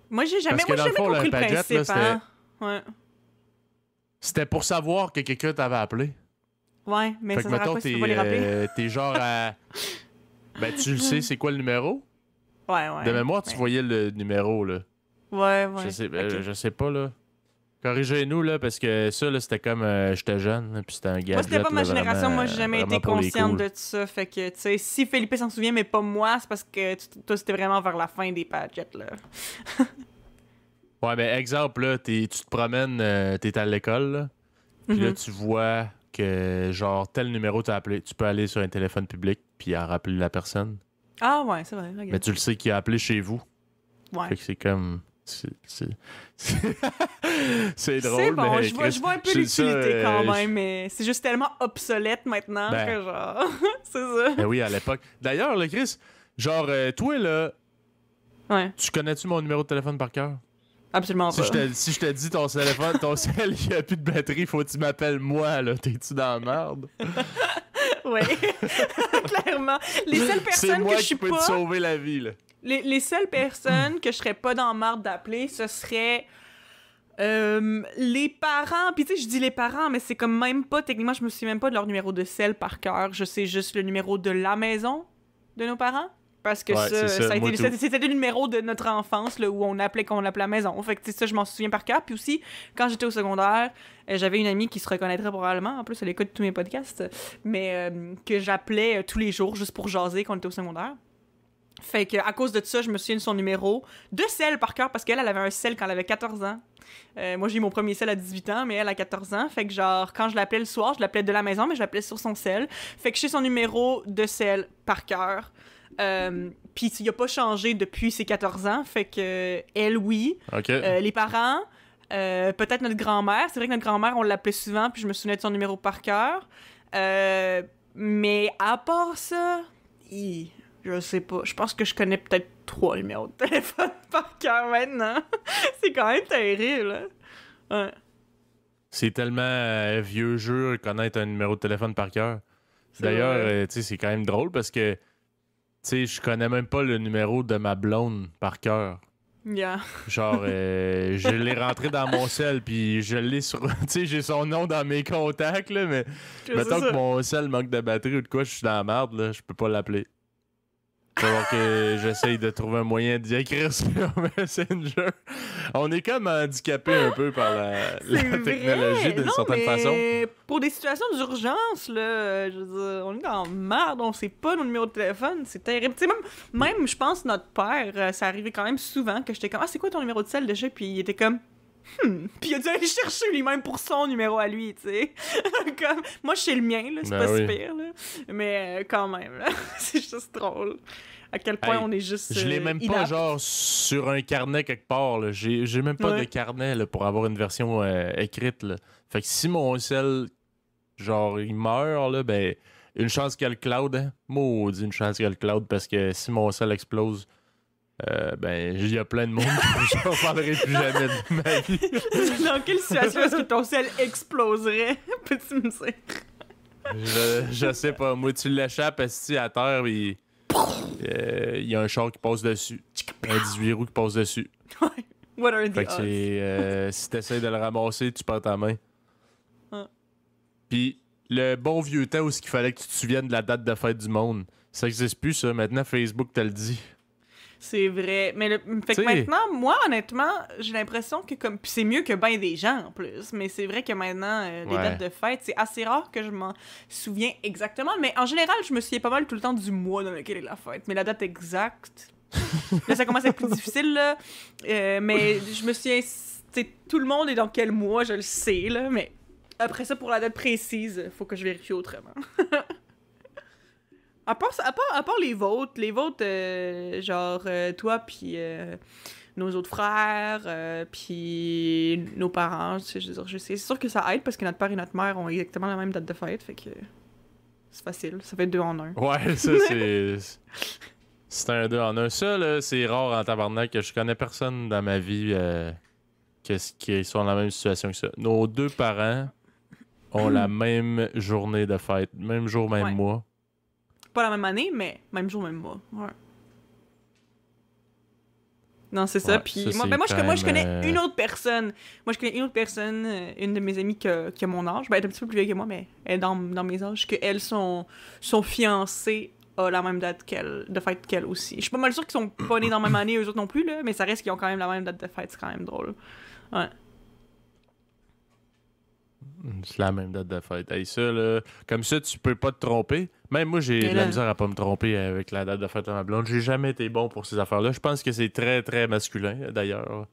Moi, j'ai jamais compris le principe, hein. Ouais. C'était pour savoir que quelqu'un t'avait appelé. Ouais, mais fait ça sert à quoi si tu peux pas les rappeler? T'es genre à... Ben, tu le sais, c'est quoi le numéro? Ouais. De mémoire, tu voyais le numéro, là. Ouais. Je sais pas, là. Corrigez-nous, là, parce que ça, là, c'était comme j'étais jeune, puis c'était un gadget. Moi, c'était pas ma là, génération. vraiment, Moi, j'ai jamais été vraiment pour les consciente cools. de ça. Fait que, tu sais, si Philippe s'en souvient, mais pas moi, c'est parce que toi, c'était vraiment vers la fin des Padgett, là. Ouais, mais exemple, là, tu te promènes, t'es à l'école, là, puis là, tu vois que, genre, tel numéro t'as appelé. Tu peux aller sur un téléphone public, puis en rappeler la personne. Ah ouais, c'est vrai. Okay. Mais tu le sais qu'il a appelé chez vous. Ouais. Fait que c'est comme... c'est drôle, c'est bon, mais... je vois un peu l'utilité quand même, mais c'est juste tellement obsolète maintenant que genre... c'est ça. Ben oui, à l'époque. D'ailleurs, le Chris, genre, toi, là, tu connais-tu mon numéro de téléphone par cœur? Absolument pas. Si je te dis ton téléphone, ton cell, il n'y a plus de batterie, faut que tu m'appelles moi, là. T'es-tu dans la merde? Oui, clairement. Les seules personnes que je suis pas... C'est moi qui peux te sauver la vie, là. Les seules personnes que je serais pas dans la marde d'appeler, ce serait les parents. Puis tu sais, je dis les parents, mais c'est comme même pas... Techniquement, je me souviens même pas de leur numéro de cell par cœur. Je sais juste le numéro de la maison de nos parents. Parce que c'était le numéro de notre enfance là, où on appelait la maison. Fait que ça, je m'en souviens par cœur. Puis aussi, quand j'étais au secondaire, j'avais une amie qui se reconnaîtrait probablement. En plus, elle écoute tous mes podcasts. Mais que j'appelais tous les jours juste pour jaser quand on était au secondaire. Fait que à cause de ça, je me souviens de son numéro de cell par cœur parce qu'elle avait un cell quand elle avait 14 ans. Moi, j'ai eu mon premier cell à 18 ans, mais elle a 14 ans. Fait que genre, quand je l'appelais le soir, je l'appelais de la maison, mais je l'appelais sur son cell. Fait que j'ai son numéro de cell par cœur. Puis il a pas changé depuis ses 14 ans, fait que elle, oui. Okay. Les parents, peut-être notre grand-mère. C'est vrai que notre grand-mère, on l'appelait souvent, puis je me souvenais de son numéro par cœur. Mais à part ça, je sais pas. Je pense que je connais peut-être 3 numéros de téléphone par cœur maintenant. C'est quand même terrible. Hein? Ouais. C'est tellement vieux jeu connaître un numéro de téléphone par cœur. D'ailleurs, tu sais, c'est quand même drôle parce que tu sais, je connais même pas le numéro de ma blonde par cœur. Yeah. Genre, je l'ai rentré dans mon cell, puis je l'ai sur... Tu sais, j'ai son nom dans mes contacts, là, mais mettons que mon cell manque de batterie ou de quoi, je suis dans la merde, là, je peux pas l'appeler. Il va falloir que j'essaye de trouver un moyen d'y écrire sur Messenger. On est comme handicapé un peu par la technologie d'une certaine façon. Pour des situations d'urgence, là, je veux dire, on est dans la merde, on sait pas nos numéros de téléphone, c'est terrible. Tu sais, même je pense, notre père, ça arrivait quand même souvent que j'étais comme « Ah, c'est quoi ton numéro de cell déjà? » Puis il était comme « Puis il a dû aller chercher lui-même pour son numéro à lui, tu sais. Comme, moi, je sais le mien, là, c'est pas si pire, là. Mais quand même, là, c'est juste drôle. À quel point on est juste je l'ai même pas, genre, sur un carnet quelque part, là. J'ai même pas de carnet, là, pour avoir une version écrite, là. Fait que si mon cell, genre, il meurt, là, ben, une chance qu'il y a le cloud, hein. Maudit, une chance qu'il y a le cloud, parce que si mon cell explose... ben, il y a plein de monde que je ne parlerai plus jamais de ma vie. Dans quelle situation est-ce que ton cell exploserait? Peux-tu me dire? Je sais pas. Moi, tu l'échappes à terre, il y a un char qui passe dessus. Un 18 roues qui passe dessus. What are the fait que si t'essaies de le ramasser, tu perds ta main. Puis le bon vieux temps où il fallait que tu te souviennes de la date de fête du monde, ça existe plus, ça. Maintenant, Facebook te le dit. C'est vrai. Mais fait que maintenant, moi, honnêtement, j'ai l'impression que comme. Puis c'est mieux que ben des gens en plus. Mais c'est vrai que maintenant, les dates de fête, c'est assez rare que je m'en souviens exactement. Mais en général, je me souviens pas mal tout le temps du mois dans lequel est la fête. Mais la date exacte. Là, ça commence à être plus difficile, là. Mais je me souviens. Tout le monde est dans quel mois, je le sais, là. Mais après ça, pour la date précise, faut que je vérifie autrement. À part les vôtres, genre toi puis nos autres frères, puis nos parents, je veux dire, c'est sûr que ça aide parce que notre père et notre mère ont exactement la même date de fête, fait que c'est facile, ça fait 2 en 1. Ouais, ça c'est un 2 en 1. Ça, là, c'est rare en tabarnak que je connais personne dans ma vie qui sont dans la même situation que ça. Nos 2 parents ont la même journée de fête, même jour, même mois. Pas la même année, mais même jour, même mois. Ouais. Non, c'est ça. Puis moi, je connais une autre personne. Moi, je connais une autre personne, une de mes amies qui a mon âge. Ben, elle est un petit peu plus vieille que moi, mais elle est dans mes âges. Qu'elle, son fiancé a la même date de fête qu'elle aussi. Je suis pas mal sûre qu'ils sont pas nés dans la même année, eux autres non plus, là, mais ça reste qu'ils ont quand même la même date de fête. C'est quand même drôle. Ouais. C'est la même date de fête. Hey, ça, là, comme ça, tu peux pas te tromper. Même moi, j'ai de la misère à pas me tromper avec la date de fête de ma blonde. J'ai jamais été bon pour ces affaires-là. Je pense que c'est très, très masculin, d'ailleurs.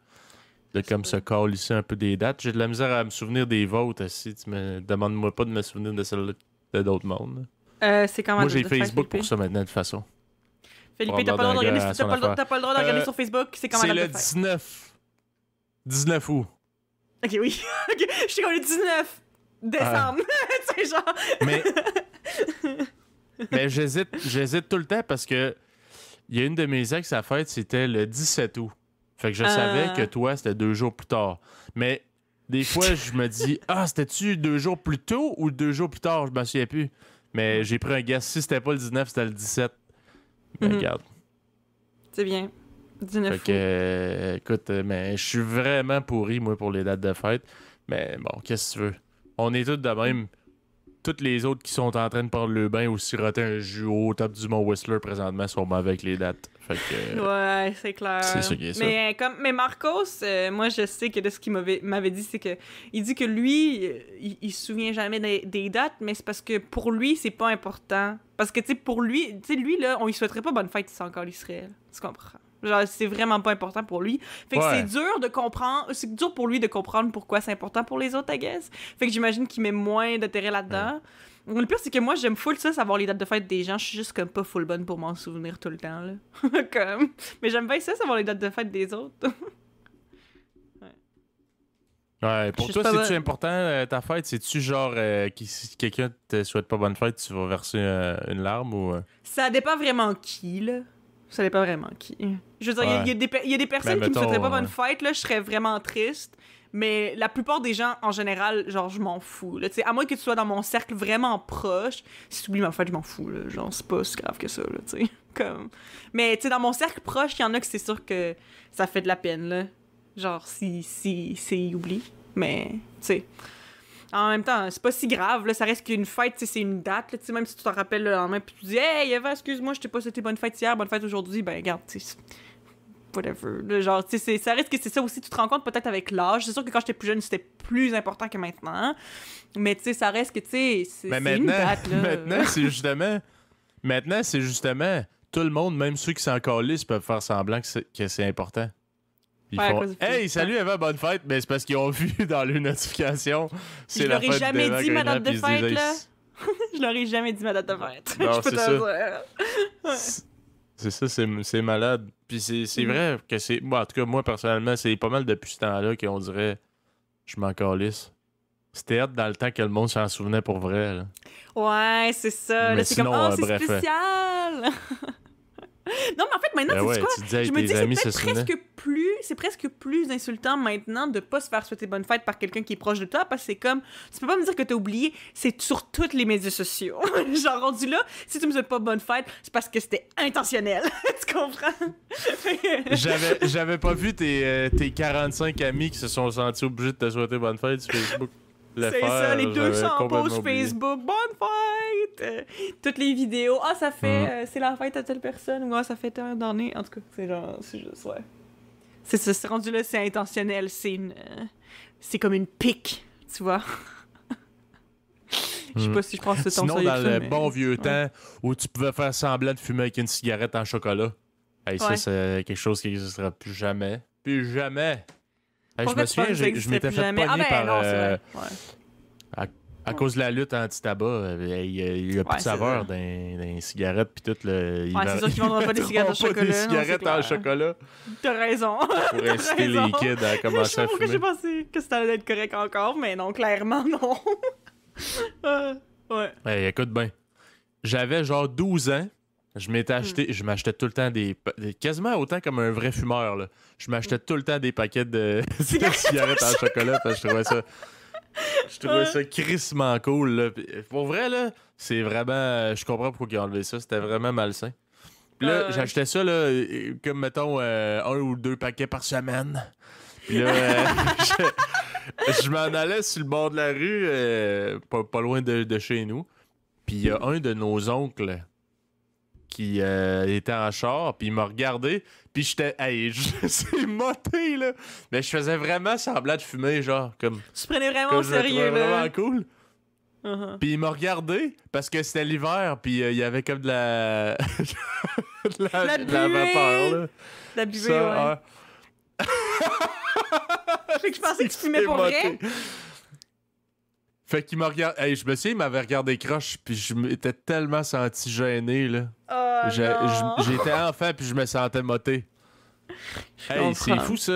De comme se ici un peu des dates. J'ai de la misère à me souvenir des vôtres aussi. Tu me demandes-moi pas de me souvenir de celles de d'autres mondes. C'est quand même. Moi, j'ai Facebook pour ça maintenant, de toute façon. Philippe, t'as pas le droit de regarder sur Facebook. C'est quand même. C'est le 19 août. Ok, oui. Ok, je suis comme le 19 décembre. C'est genre. Mais j'hésite tout le temps parce que il y a une de mes ex, sa fête, c'était le 17 août. Fait que je savais que toi, c'était 2 jours plus tard. Mais des fois, je me dis, c'était-tu 2 jours plus tôt ou 2 jours plus tard? Je m'en souviens plus. Mais j'ai pris un guess. Si c'était pas le 19, c'était le 17. Mais regarde. C'est bien. 19 fait que, écoute, mais je suis vraiment pourri, moi, pour les dates de fête. Mais bon, qu'est-ce que tu veux? On est tous de même. Toutes les autres qui sont en train de prendre le bain ou siroter un jus au top du Mont Whistler présentement sont mauvais avec les dates. Fait que, ouais, c'est clair. C'est ça qui est ça. Mais Marcos, moi, je sais que de ce qu'il m'avait dit, c'est que il dit que lui, il se souvient jamais des dates, mais c'est parce que pour lui, c'est pas important. Parce que, tu sais, pour lui, là, on lui souhaiterait pas bonne fête si c'est encore l'Israël. Tu comprends? Genre, c'est vraiment pas important pour lui. Fait que c'est dur de comprendre. C'est dur pour lui de comprendre pourquoi c'est important pour les autres, I guess. Fait que j'imagine qu'il met moins d'intérêt là-dedans. Ouais. Le pire, c'est que moi, j'aime full ça, savoir les dates de fête des gens. Je suis juste comme pas full bonne pour m'en souvenir tout le temps, là. Comme... Mais j'aime bien ça, savoir les dates de fête des autres. Ouais, pour toi, c'est-tu important, ta fête? C'est-tu genre, si quelqu'un te souhaite pas bonne fête, tu vas verser une larme ou... Ça dépend vraiment qui, là. Ça dépend vraiment qui. Je veux dire, il y a des personnes qui me souhaiteraient pas bonne fête, là, je serais vraiment triste. Mais la plupart des gens, en général, genre, je m'en fous. Là, à moins que tu sois dans mon cercle vraiment proche, si tu oublies ma fête, je m'en fous. Là, genre, c'est pas si grave que ça. Là, t'sais. Comme... Mais dans mon cercle proche, il y en a que c'est sûr que ça fait de la peine. Là. Genre, si oublie. Mais, tu sais... En même temps, c'est pas si grave, là, ça reste qu'une fête, c'est une date, là, même si tu t'en rappelles le lendemain, puis tu dis « Hey, Eva, excuse-moi, je t'ai pas souhaité bonne fête hier, bonne fête aujourd'hui », ben regarde, tu sais, whatever. Là, genre, tu sais, ça reste que c'est ça aussi, tu te rends compte peut-être avec l'âge. C'est sûr que quand j'étais plus jeune, c'était plus important que maintenant, mais tu sais, ça reste que, tu sais, c'est une date, là. Maintenant, c'est justement, tout le monde, même ceux qui sont encore lisses, peuvent faire semblant que c'est important. Ils font « Hey, salut Eva, bonne fête! » Mais c'est parce qu'ils ont vu dans les notifications. Je leur ai jamais dit ma date de fête, là. Je leur ai jamais dit ma date de fête. Non, je peux te dire. C'est ça, c'est malade. Puis c'est vrai que c'est... Bon, en tout cas, moi, personnellement, c'est pas mal depuis ce temps-là qu'on dirait « Je m'en calisse ». C'était hâte dans le temps que le monde s'en souvenait pour vrai. Là. Ouais, c'est ça. Là, c'est sinon, comme « Oh, c'est spécial! » Non, mais en fait, maintenant, tu sais quoi? Je me dis que c'est presque plus insultant maintenant de pas se faire souhaiter bonne fête par quelqu'un qui est proche de toi, parce que c'est comme, tu peux pas me dire que t'as oublié, c'est sur tous les médias sociaux. Genre, rendu là, si tu me souhaites pas bonne fête, c'est parce que c'était intentionnel. Tu comprends? J'avais pas vu tes 45 amis qui se sont sentis obligés de te souhaiter bonne fête sur Facebook. C'est ça, les 200 posts Facebook, bonne fête! Toutes les vidéos, ça fait, c'est la fête à telle personne, ou ça fait telle année. En tout cas, c'est juste, ouais. C'est ça, c'est rendu là, c'est intentionnel, c'est comme une pique, tu vois. Je sais pas si je pense que c'est ton Sinon, dans le bon vieux temps où tu pouvais faire semblant de fumer avec une cigarette en chocolat, ça, c'est quelque chose qui n'existera plus jamais. Plus jamais! Je me souviens, je m'étais fait pogner par... à cause de la lutte anti-tabac, il y a plus de saveur dans les cigarettes puis tout. C'est sûr qu'ils vendront pas des cigarettes en chocolat. Des cigarettes en chocolat. T'as raison. Pour inciter les kids à commencer à fumer. J'ai pensé que ça allait être correct encore, mais non, clairement non. Ouais. Écoute bien. J'avais genre 12 ans. Je m'achetais tout le temps quasiment autant comme un vrai fumeur, là. Je m'achetais tout le temps des paquets de cigarettes en chocolat parce que je trouvais ça crissement cool, là. Pour vrai, là, c'est vraiment... Je comprends pourquoi ils ont enlevé ça. C'était vraiment malsain. Puis là, j'achetais ça, là, comme, mettons, 1 ou 2 paquets par semaine. Puis là, je m'en allais sur le bord de la rue, pas loin de chez nous. Puis il y a un de nos oncles qui était en char, puis il m'a regardé, puis j'étais... Hey, c'est moté, là! Mais je faisais vraiment semblant de fumer, genre, comme... Tu prenais vraiment au sérieux, là. Vraiment cool. Puis il m'a regardé, parce que c'était l'hiver, puis il y avait comme de la... de la vapeur, là. La buée, ouais. Fait que je pensais que tu fumais pour vrai. Fait qu'il m'a regardé... Hey, je me souviens, il m'avait regardé croche, puis je m'étais tellement senti gêné, là. Oh, j'étais enfant, puis je me sentais moté. Hey, c'est fou, ça.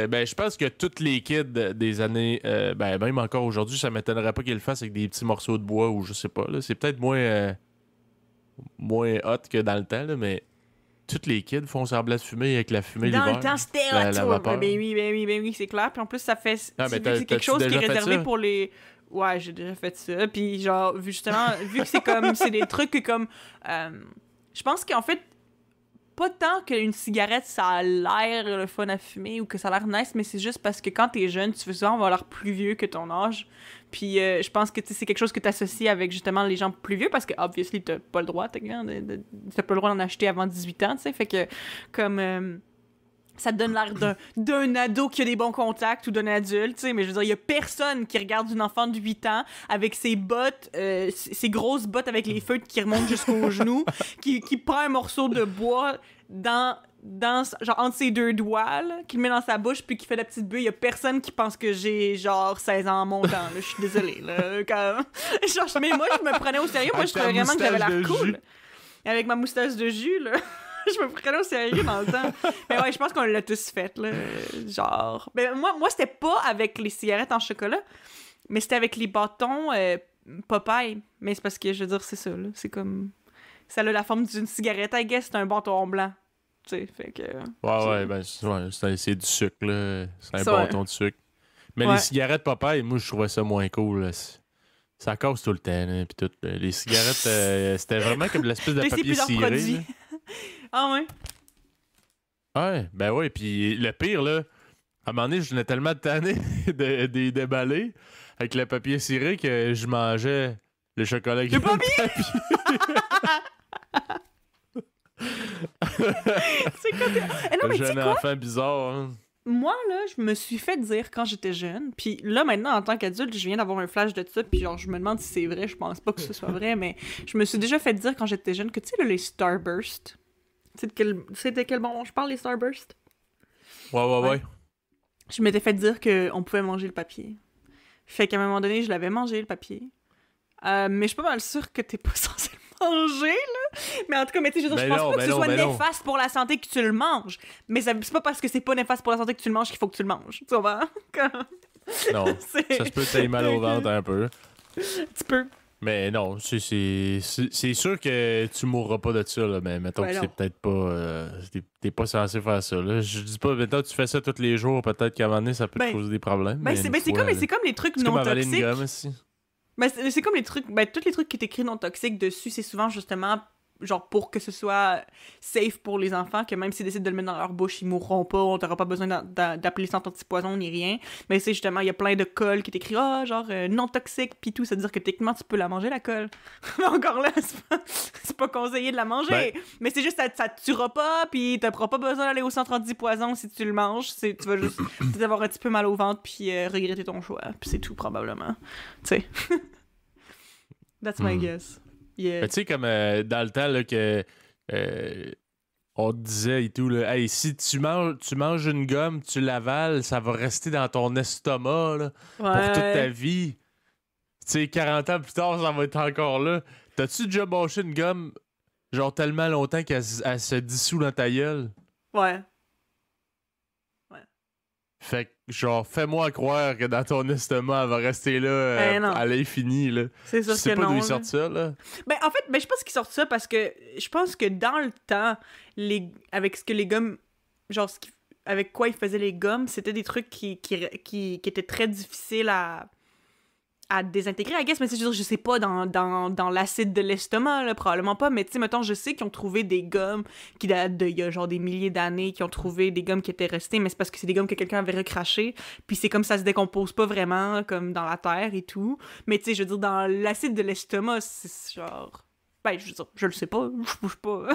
Ben, je pense que tous les kids des années... ben, même encore aujourd'hui, ça m'étonnerait pas qu'ils le fassent avec des petits morceaux de bois, ou je sais pas, là. C'est peut-être moins hot que dans le temps, là, mais... Toutes les kids font semblant de fumer avec la fumée l'hiver. Dans le temps, c'était hot, ben oui, c'est clair. Puis en plus, ça fait... c'est quelque chose qui est réservé pour les... Ouais, j'ai déjà fait ça. Puis genre, justement, vu que c'est comme... c'est des trucs que comme... je pense qu'en fait, pas tant qu'une cigarette, ça a l'air le fun à fumer ou que ça a l'air nice, mais c'est juste parce que quand t'es jeune, tu fais souvent avoir l'air plus vieux que ton âge. Puis je pense que c'est quelque chose que t'associes avec justement les gens plus vieux parce que, obviously, t'as pas le droit, t'as pas le droit d'en acheter avant 18 ans, tu sais. Fait que, comme... ça te donne l'air d'un ado qui a des bons contacts ou d'un adulte, tu sais, mais je veux dire, il y a personne qui regarde une enfant de 8 ans avec ses bottes, ses grosses bottes avec les feutres qui remontent jusqu'aux genoux, qui prend un morceau de bois genre entre ses deux doigts, là, qui le met dans sa bouche puis qui fait la petite bulle. Il y a personne qui pense que j'ai genre 16 ans en montant, là. Je suis désolée, là. Genre, mais moi, je me prenais au sérieux. Moi, je trouvais vraiment que j'avais l'air cool. Avec ma moustache de jus, là. Je me prenais au sérieux dans le temps. Mais ouais, je pense qu'on l'a tous fait, là. Genre... Mais moi c'était pas avec les cigarettes en chocolat, mais c'était avec les bâtons Popeye. Mais c'est parce que, je veux dire, c'est ça, là. C'est comme... Ça a la forme d'une cigarette, I guess. C'est un bâton blanc. Tu sais, fait que... Ouais, ben, c'est du sucre, là. C'est un bâton de sucre. Mais les cigarettes Popeye, moi, je trouvais ça moins cool, là. Ça casse tout le temps, là, pis tout. Les cigarettes, c'était vraiment comme l'espèce de papier ciré. Ah ouais? Ouais, ben ouais, puis le pire, là, à un moment donné, je venais tellement tanné de déballer avec le papier ciré que je mangeais le chocolat avec le papier! C'est comme... non, mais jeune enfant bizarre, hein? Moi, là, je me suis fait dire quand j'étais jeune, puis là, maintenant, en tant qu'adulte, je viens d'avoir un flash de ça, puis genre, je me demande si c'est vrai, je pense pas que ce soit vrai, mais je me suis déjà fait dire quand j'étais jeune que, tu sais, là, les Starburst... C'est de quel moment je parle, les Starburst? Ouais. Je m'étais fait dire qu'on pouvait manger le papier. Fait qu'à un moment donné, je l'avais mangé, le papier. Mais je suis pas mal sûre que t'es pas censé le manger, là. Mais en tout cas, mais tu sais, je pense pas que ce soit néfaste pour la santé que tu le manges. Mais c'est pas parce que c'est pas néfaste pour la santé que tu le manges qu'il faut que tu le manges. Tu vois? Non, ça se peut que t'aies mal au ventre un peu. Tu peux. Mais non, c'est sûr que tu mourras pas de ça, là, mais mettons que c'est peut-être pas... t'es pas censé faire ça, là. Je dis pas, mettons tu fais ça tous les jours, peut-être qu'à un moment donné, ça peut te causer des problèmes. C'est comme les trucs non toxiques. C'est comme avaler une gomme aussi. C'est comme les trucs... tous les trucs qui t'écrivent non toxiques dessus, c'est souvent justement... genre pour que ce soit safe pour les enfants, que même s'ils décident de le mettre dans leur bouche, ils mourront pas, on t'aura pas besoin d'appeler ça anti-poison ni rien. Mais c'est justement, il y a plein de colle qui t'écrit genre non toxique pis tout, ça veut dire que techniquement tu peux la manger la colle. Mais encore là, c'est pas conseillé de la manger. Mais c'est juste, ça te tuera pas pis t'auras pas besoin d'aller au centre anti-poison si tu le manges. Tu vas juste peut-être avoir un petit peu mal au ventre pis regretter ton choix. Pis c'est tout probablement. Tu sais. That's my guess. Yeah. Tu sais, comme dans le temps là, que on te disait et tout, là, hey, si tu manges une gomme, tu l'avales, ça va rester dans ton estomac là, pour toute ta vie. Tu sais, 40 ans plus tard, ça va être encore là. T'as-tu déjà mangé une gomme genre tellement longtemps qu'elle se dissout dans ta gueule? Ouais. Fait que, genre, fais-moi croire que dans ton estomac, elle va rester là à l'infini, là. C'est sûr que non. Je sais pas d'où ils sortent ça, là. Ben, en fait, je pense qu'ils sortent ça parce que je pense que dans le temps, avec ce que les gommes... Genre, avec quoi ils faisaient les gommes, c'était des trucs qui étaient très difficiles à désintégrer, I guess, mais je sais pas, dans l'acide de l'estomac, là, probablement pas, mais tu sais, mettons, je sais qu'ils ont trouvé des gommes qui datent il y a genre des milliers d'années, qui ont trouvé des gommes qui étaient restées, mais c'est parce que c'est des gommes que quelqu'un avait recrachées, puis c'est comme ça se décompose pas vraiment, comme dans la terre et tout, mais tu sais, je veux dire, dans l'acide de l'estomac, c'est genre... Ben, je le sais pas. Je suis pas...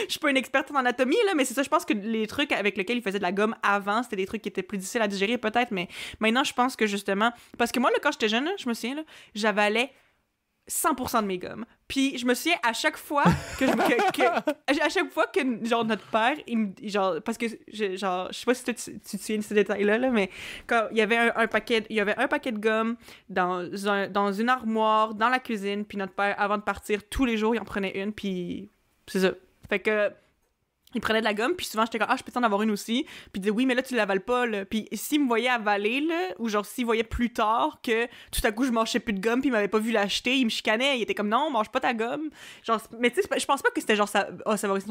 je suis pas une experte en anatomie, là, mais c'est ça, je pense que les trucs avec lesquels il faisait de la gomme avant, c'était des trucs qui étaient plus difficiles à digérer, peut-être, mais maintenant, je pense que justement... Parce que moi, là, quand j'étais jeune, là, je me souviens, là, j'avalais 100% de mes gommes. Puis je me souviens à chaque fois à chaque fois que genre notre père genre parce que genre je sais pas si tu te souviens de ces détails là mais quand il y avait un paquet de gommes dans une armoire dans la cuisine, puis notre père avant de partir tous les jours il en prenait une, puis c'est ça. Fait que il prenait de la gomme, puis souvent, j'étais comme « Ah, je peux t'en avoir une aussi? » Puis il disait « Oui, mais là, tu l'avales pas, là. » Puis s'il me voyait avaler, là, ou genre s'il voyait plus tard que tout à coup, je mangeais plus de gomme, puis il m'avait pas vu l'acheter, il me chicanait, il était comme « Non, mange pas ta gomme. » Genre, mais tu sais, je pense pas que c'était genre ça va rester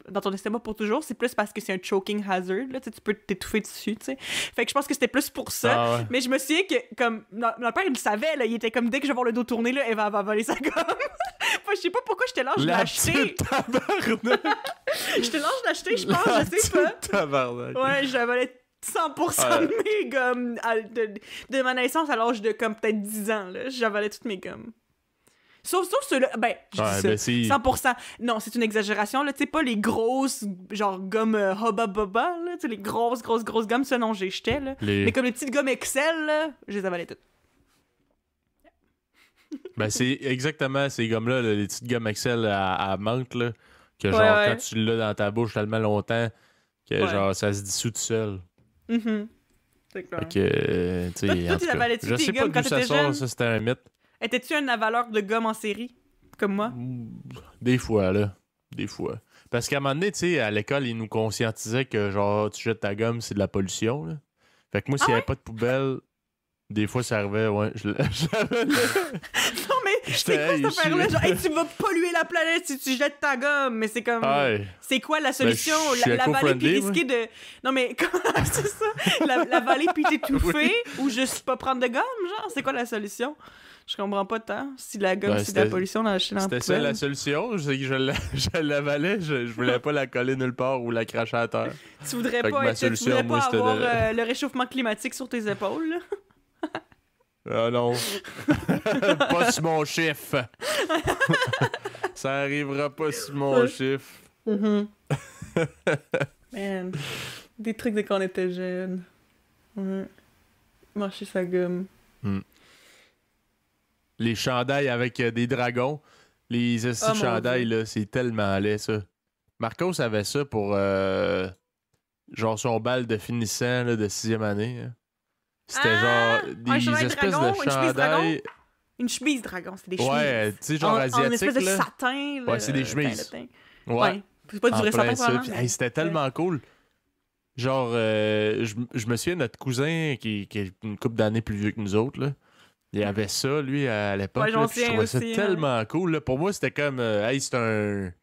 dans ton estomac pour toujours, c'est plus parce que c'est un choking hazard, là, tu peux t'étouffer dessus, tu sais. Fait que je pense que c'était plus pour ça. Ah ouais. Mais je me souviens que, comme, mon père, il le savait, là, il était comme, dès que je vais voir le dos tourné, là, elle va voler sa gomme. Enfin, je sais pas pourquoi j'étais lâche de l'acheter. J'étais lâche d'acheter, je pense, je sais pas. Tabarnak. Ouais, j'avalais 100% de mes gommes de ma naissance à l'âge de, comme, peut-être 10 ans, là. J'avalais toutes mes gommes. Sauf ceux-là, ben, je dis ça, 100%. Non, c'est une exagération, là, tu sais, pas les grosses, genre, gommes Hubba Bubba, là, tu sais, les grosses gommes, ça, non, j'ai jeté, là. Mais comme les petites gommes Excel, là, je les avalais toutes. Ben, c'est exactement ces gommes-là, là, les petites gommes Excel à menthe, là, que genre, quand tu l'as dans ta bouche tellement longtemps, que genre, ça se dissout tout seul. C'est clair. Fait que, tu sais, toi, tu avalais-tu tes gommes quand t'étais jeune? Ça, c'était un mythe. Étais-tu un avaleur de gomme en série, comme moi? Des fois, là. Des fois. Parce qu'à un moment donné, tu sais, à l'école, ils nous conscientisaient que, genre, tu jettes ta gomme, c'est de la pollution, là. Fait que moi, s'il n'y avait pas de poubelle, des fois, ça arrivait, ouais, j'avais... Non, mais c'est quoi cette affaire-là? Genre, hey, tu vas polluer la planète si tu jettes ta gomme, mais c'est comme... C'est quoi la solution? L'avaler puis risquer de... Non, mais c'est ça? L'avaler puis t'étouffer ou juste pas prendre de gomme, genre? C'est quoi la solution? Je comprends pas tant. Si la gomme, c'est de la pollution, on a acheté dans la poubelle. C'était ça la solution. C'est que je l'avalais, je voulais pas la coller nulle part ou la cracher à terre. Tu voudrais pas avoir le réchauffement climatique sur tes épaules, là? Ah non. Pas sur mon chiffre. Ça arrivera pas sur mon chiffre. Man. Des trucs de quand on était jeune. Marcher sa gomme. Les chandails avec des dragons. Les chandails, là, c'est tellement laid, ça. Marcos avait ça pour genre son bal de finissant là, de 6e année. Hein. C'était genre des espèces de chandails. Une chemise dragon, c'était des chemises. Ouais, tu sais, genre asiatique. En espèce de satin. Ouais, c'est des chemises. Ouais. C'est pas du vrai satin, probablement. Hey, c'était tellement cool. Genre, je me souviens, notre cousin, qui est une couple d'années plus vieux que nous autres, là, il avait ça, lui, à l'époque. Ouais, je trouvais ça tellement cool. Là. Pour moi, c'était comme, hey, c'est un...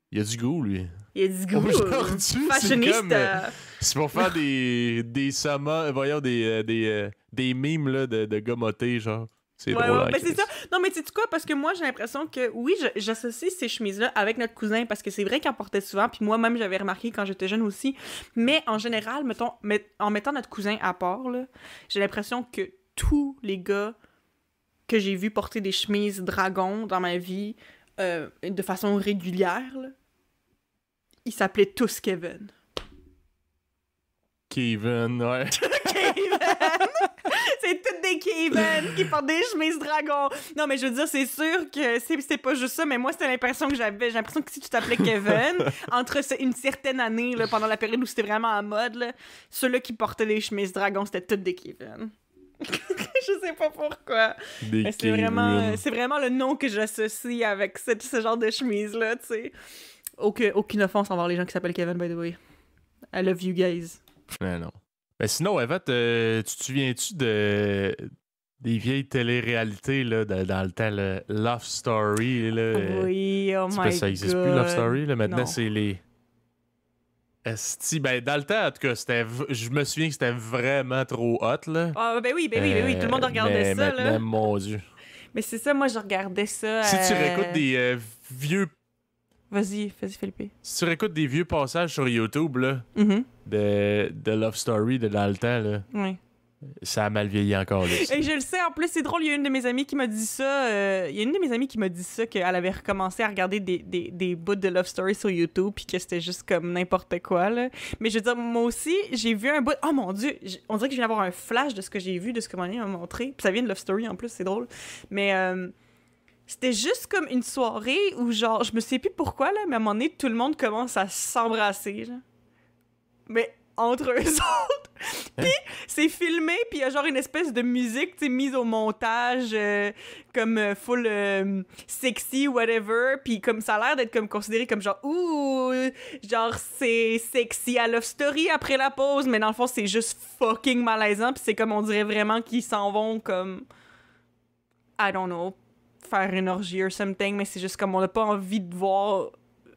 Il y a du goût, lui. Il y a du goût. Aujourd'hui, fashionista. C'est pour faire des summons, voyons, des mimes là, de gommotés, genre. C'est drôle. Ouais, ben c'est ça. Non, mais tu sais quoi? Parce que moi, j'ai l'impression que, oui, j'associe ces chemises-là avec notre cousin, parce que c'est vrai qu'il en portait souvent, puis moi-même, j'avais remarqué quand j'étais jeune aussi. Mais en général, mettons, en mettant notre cousin à part, là, j'ai l'impression que tous les gars que j'ai vus porter des chemises dragon dans ma vie de façon régulière, là, ils s'appelaient tous Kevin. Kevin, ouais. Kevin! C'est toutes des Kevin qui portent des chemises dragon. Non, mais je veux dire, c'est sûr que c'est pas juste ça, mais moi, c'était l'impression que j'avais. J'ai l'impression que si tu t'appelais Kevin, entre une certaine année, là, pendant la période où c'était vraiment en mode, là, ceux-là qui portaient des chemises dragon, c'était toutes des Kevin. Je sais pas pourquoi. C'est vraiment le nom que j'associe avec ce genre de chemise-là, tu sais. Aucune offense envers les gens qui s'appellent Kevin, by the way. I love you guys. Mais non. Mais sinon, Eva, tu te souviens-tu des vieilles téléréalités là, dans le temps, le Love Story? Là, oui, oh my god. Ça existe plus, Love Story. Là, maintenant, c'est les... Ben, dans le temps, en tout cas, je me souviens que c'était vraiment trop hot, là. Ah, ben oui, tout le monde regardait ça, maintenant, là. Mon Dieu. Mais c'est ça, moi, je regardais ça. Si tu réécoutes des vieux... Vas-y, Philippe. Si tu réécoutes des vieux passages sur YouTube, là, de Love Story de dans le temps, là, Ça a mal vieilli encore, là. Et je le sais, en plus, c'est drôle, il y a une de mes amies qui m'a dit ça. Il y a une de mes amies qui m'a dit ça, qu'elle avait recommencé à regarder des bouts de Love Story sur YouTube, puis que c'était juste comme n'importe quoi, là. Mais je veux dire, moi aussi, j'ai vu un bout... Oh mon Dieu! On dirait que je viens d'avoir un flash de ce que j'ai vu, de ce que mon ami m'a montré. Puis ça vient de Love Story, en plus, c'est drôle. Mais c'était juste comme une soirée où, genre, je me sais plus pourquoi, là, mais à un moment donné, tout le monde commence à s'embrasser, là. Mais entre eux autres. Puis c'est filmé, puis il y a genre une espèce de musique, tu sais, mise au montage, comme full sexy, whatever. Puis comme ça a l'air d'être comme considéré comme genre, ouh, genre c'est sexy à Love Story après la pause, mais dans le fond, c'est juste fucking malaisant. Puis c'est comme, on dirait vraiment qu'ils s'en vont comme, I don't know, faire une orgie or something, mais c'est juste comme, on n'a pas envie de voir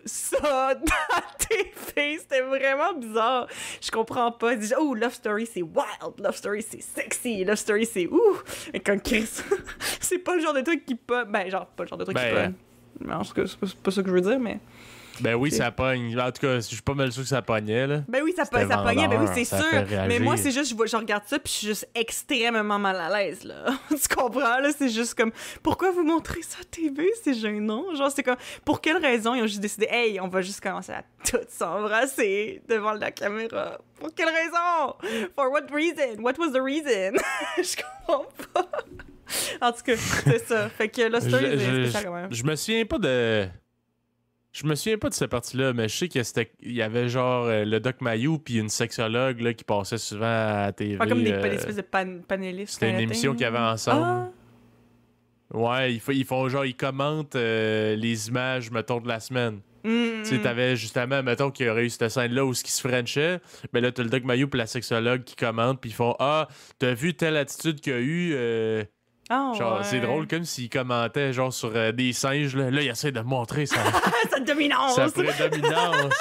ça dans la TV, c'était vraiment bizarre. Je comprends pas. Déjà, oh, Love Story c'est wild, Love Story c'est sexy, Love Story c'est ouh. Et quand Chris, c'est pas le genre de truc qui peut. Ben, genre, pas le genre de truc qui peut. Non, c'est pas ça que je veux dire, mais. Ben oui, ça pogne. En tout cas, je suis pas mal sûr que ça pognait, là. Ben oui, ça pognait, ben oui, c'est sûr. Mais moi, c'est juste, je regarde ça, puis je suis juste extrêmement mal à l'aise, là. Tu comprends, là? C'est juste comme, pourquoi vous montrez ça à TV? C'est gênant. Genre, c'est comme, pour quelle raison ils ont juste décidé, hey, on va juste commencer à tout s'embrasser devant la caméra? Pour quelle raison? For what reason? What was the reason? Je comprends pas. En tout cas, c'est ça. Fait que Love Story, c'est spécial quand même. Je me souviens pas de... Je me souviens pas de cette partie-là, mais je sais qu'il y avait genre le Doc Mayou puis une sexologue là, qui passait souvent à la TV. Pas comme des espèces de panélistes. C'était une émission qu'ils avaient ensemble. Ah. Ouais, ils font genre, ils commentent les images, mettons, de la semaine. Tu sais, t'avais justement, mettons qu'il y aurait eu cette scène-là où ce qui se frenchait, ben là, t'as le Doc Mayou puis la sexologue qui commentent, puis ils font « Ah, t'as vu telle attitude qu'il y a eu genre, ouais. C'est drôle, comme s'il commentait genre sur des singes. Là, il essaie de montrer sa dominance. Sa prédominance.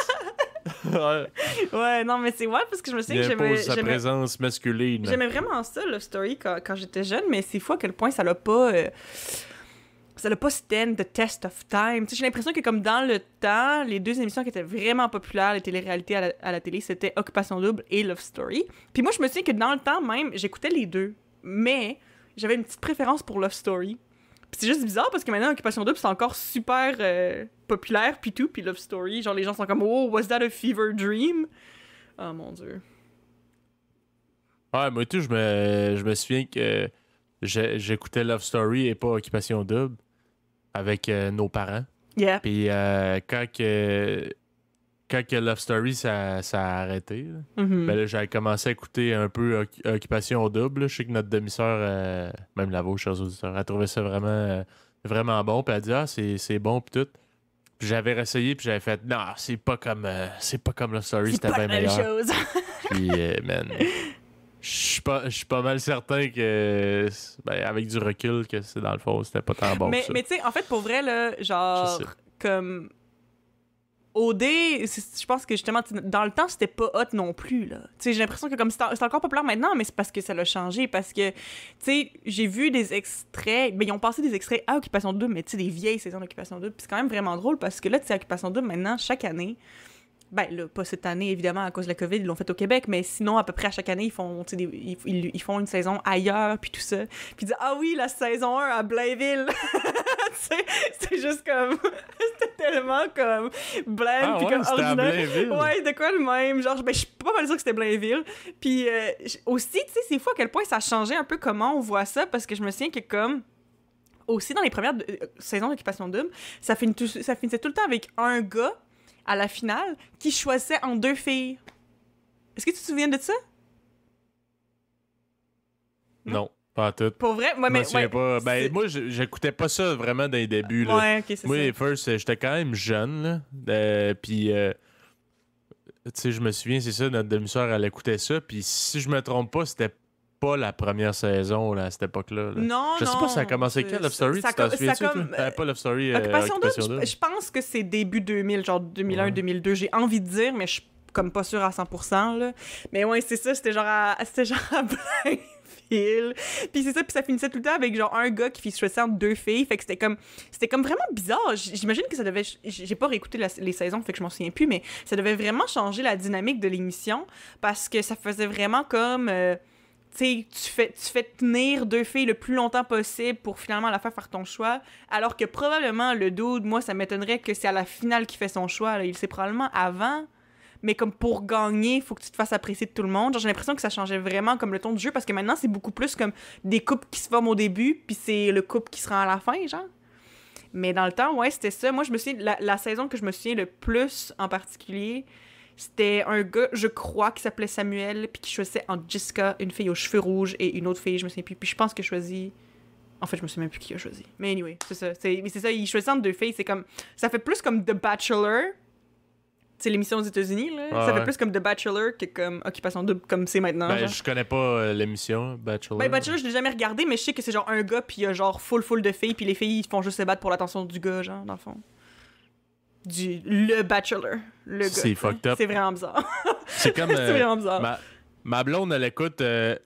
Ouais, non, mais c'est ouais, parce que je me souviens que j'aimais sa présence masculine. J'aimais vraiment ça, Love Story, quand j'étais jeune, mais c'est fou à quel point ça l'a pas... ça l'a pas stand the test of time. J'ai l'impression que comme dans le temps, les deux émissions qui étaient vraiment populaires, les téléréalités à la télé, c'était Occupation Double et Love Story. Puis moi, je me souviens que dans le temps même, j'écoutais les deux, mais... J'avais une petite préférence pour Love Story. Puis c'est juste bizarre parce que maintenant, Occupation Double, c'est encore super populaire, puis tout, puis Love Story. Genre, les gens sont comme « Oh, was that a fever dream? » Oh, mon Dieu. Ouais, moi, tout, je me souviens que j'écoutais Love Story et pas Occupation Double avec nos parents. Yeah. Puis quand que Love Story, ça a arrêté, là, ben là, j'avais commencé à écouter un peu Occupation Double. Là. Je sais que notre demi-sœur, même la vôtre, chers auditeurs, elle trouvait ça vraiment, vraiment bon. Puis elle a dit « Ah, c'est bon, puis tout. » Puis j'avais réessayé, puis j'avais fait « Non, c'est pas comme Love Story, c'était bien meilleur. » C'est pas la même chose. Puis, man, je suis pas mal certain que, ben, avec du recul, que c'est dans le fond, c'était pas tant bon. Mais tu sais, en fait, pour vrai, là, genre, comme... OD, je pense que justement, dans le temps, c'était pas hot non plus, là. Tu sais, j'ai l'impression que comme c'est encore populaire maintenant, mais c'est parce que ça l'a changé, parce que, tu sais, j'ai vu des extraits, ben ils ont passé des extraits à Occupation Double, mais tu sais, des vieilles saisons d'Occupation Double, puis c'est quand même vraiment drôle, parce que là, tu sais, Occupation Double, maintenant, chaque année, ben là, pas cette année, évidemment, à cause de la COVID, ils l'ont fait au Québec, mais sinon, à peu près à chaque année, ils font, tu sais, ils font une saison ailleurs, puis tout ça. Puis ils disent « Ah oui, la saison 1 à Blainville! » Tu sais, c'est juste comme... C'était tellement comme blanc, puis comme original. Ouais, de quoi le même? Genre, ben, je suis pas mal sûre que c'était Blainville. Puis aussi, tu sais, c'est fou à quel point ça a changé un peu comment on voit ça, parce que je me souviens que comme... Aussi, dans les premières saisons d'Occupation Double, ça finissait tout le temps avec un gars à la finale, qui choisissait en deux filles. Est-ce que tu te souviens de ça? Non, pas tout. Pour vrai? Ouais, mais... Ouais, pas. Ben, moi, j'écoutais pas ça vraiment dans les débuts. Là. Ouais, ok, c'est moi, ça. first, j'étais quand même jeune, là. Puis, tu sais, je me souviens, c'est ça, notre demi-sœur, elle écoutait ça. Puis, si je me trompe pas, c'était pas la première saison là, à cette époque-là. Là. Non, je sais pas si ça a commencé quand, Love Story, tu t'en souviens-tu? Pas Love Story, Occupation Double, je pense que c'est début 2000, genre 2001-2002. J'ai envie de dire, mais je suis comme pas sûre à 100%. Là. Mais ouais, c'est ça, c'était genre à Blainville. Puis c'est ça, puis ça finissait tout le temps avec genre un gars qui choisissait entre deux filles. Fait que c'était comme vraiment bizarre. J'imagine que ça devait... J'ai pas réécouté les saisons, fait que je m'en souviens plus, mais ça devait vraiment changer la dynamique de l'émission parce que ça faisait vraiment comme... tu fais tenir deux filles le plus longtemps possible pour finalement la faire ton choix, alors que probablement le dude, moi, ça m'étonnerait que c'est à la finale qu'il fait son choix. Là. Il sait probablement avant, mais comme pour gagner, il faut que tu te fasses apprécier de tout le monde. Genre, j'ai l'impression que ça changeait vraiment comme le ton du jeu, parce que maintenant, c'est beaucoup plus comme des couples qui se forment au début, puis c'est le couple qui se rend à la fin, genre. Mais dans le temps, ouais, c'était ça. Moi, je me souviens, la saison que je me souviens le plus en particulier, c'était un gars, je crois, qui s'appelait Samuel, puis qui choisissait entre Jessica, une fille aux cheveux rouges, et une autre fille, je me souviens plus. Puis je pense qu'il a choisi... En fait, je me souviens même plus qui a choisi. Mais anyway, c'est ça. Mais c'est ça, il choisit entre deux filles. C'est comme... Ça fait plus comme The Bachelor. C'est l'émission aux États-Unis, là. Ça fait plus comme The Bachelor que comme Occupation Double, comme c'est maintenant. Ben, genre. je connais pas l'émission, Bachelor. Ben, Bachelor, je l'ai jamais regardé, mais je sais que c'est genre un gars, puis il y a genre full de filles, puis les filles, ils font juste se battre pour l'attention du gars, genre, dans le fond. Le Bachelor. Le gars. C'est fucked up. C'est vraiment bizarre. C'est comme... c'est vraiment bizarre. Ma blonde, elle écoute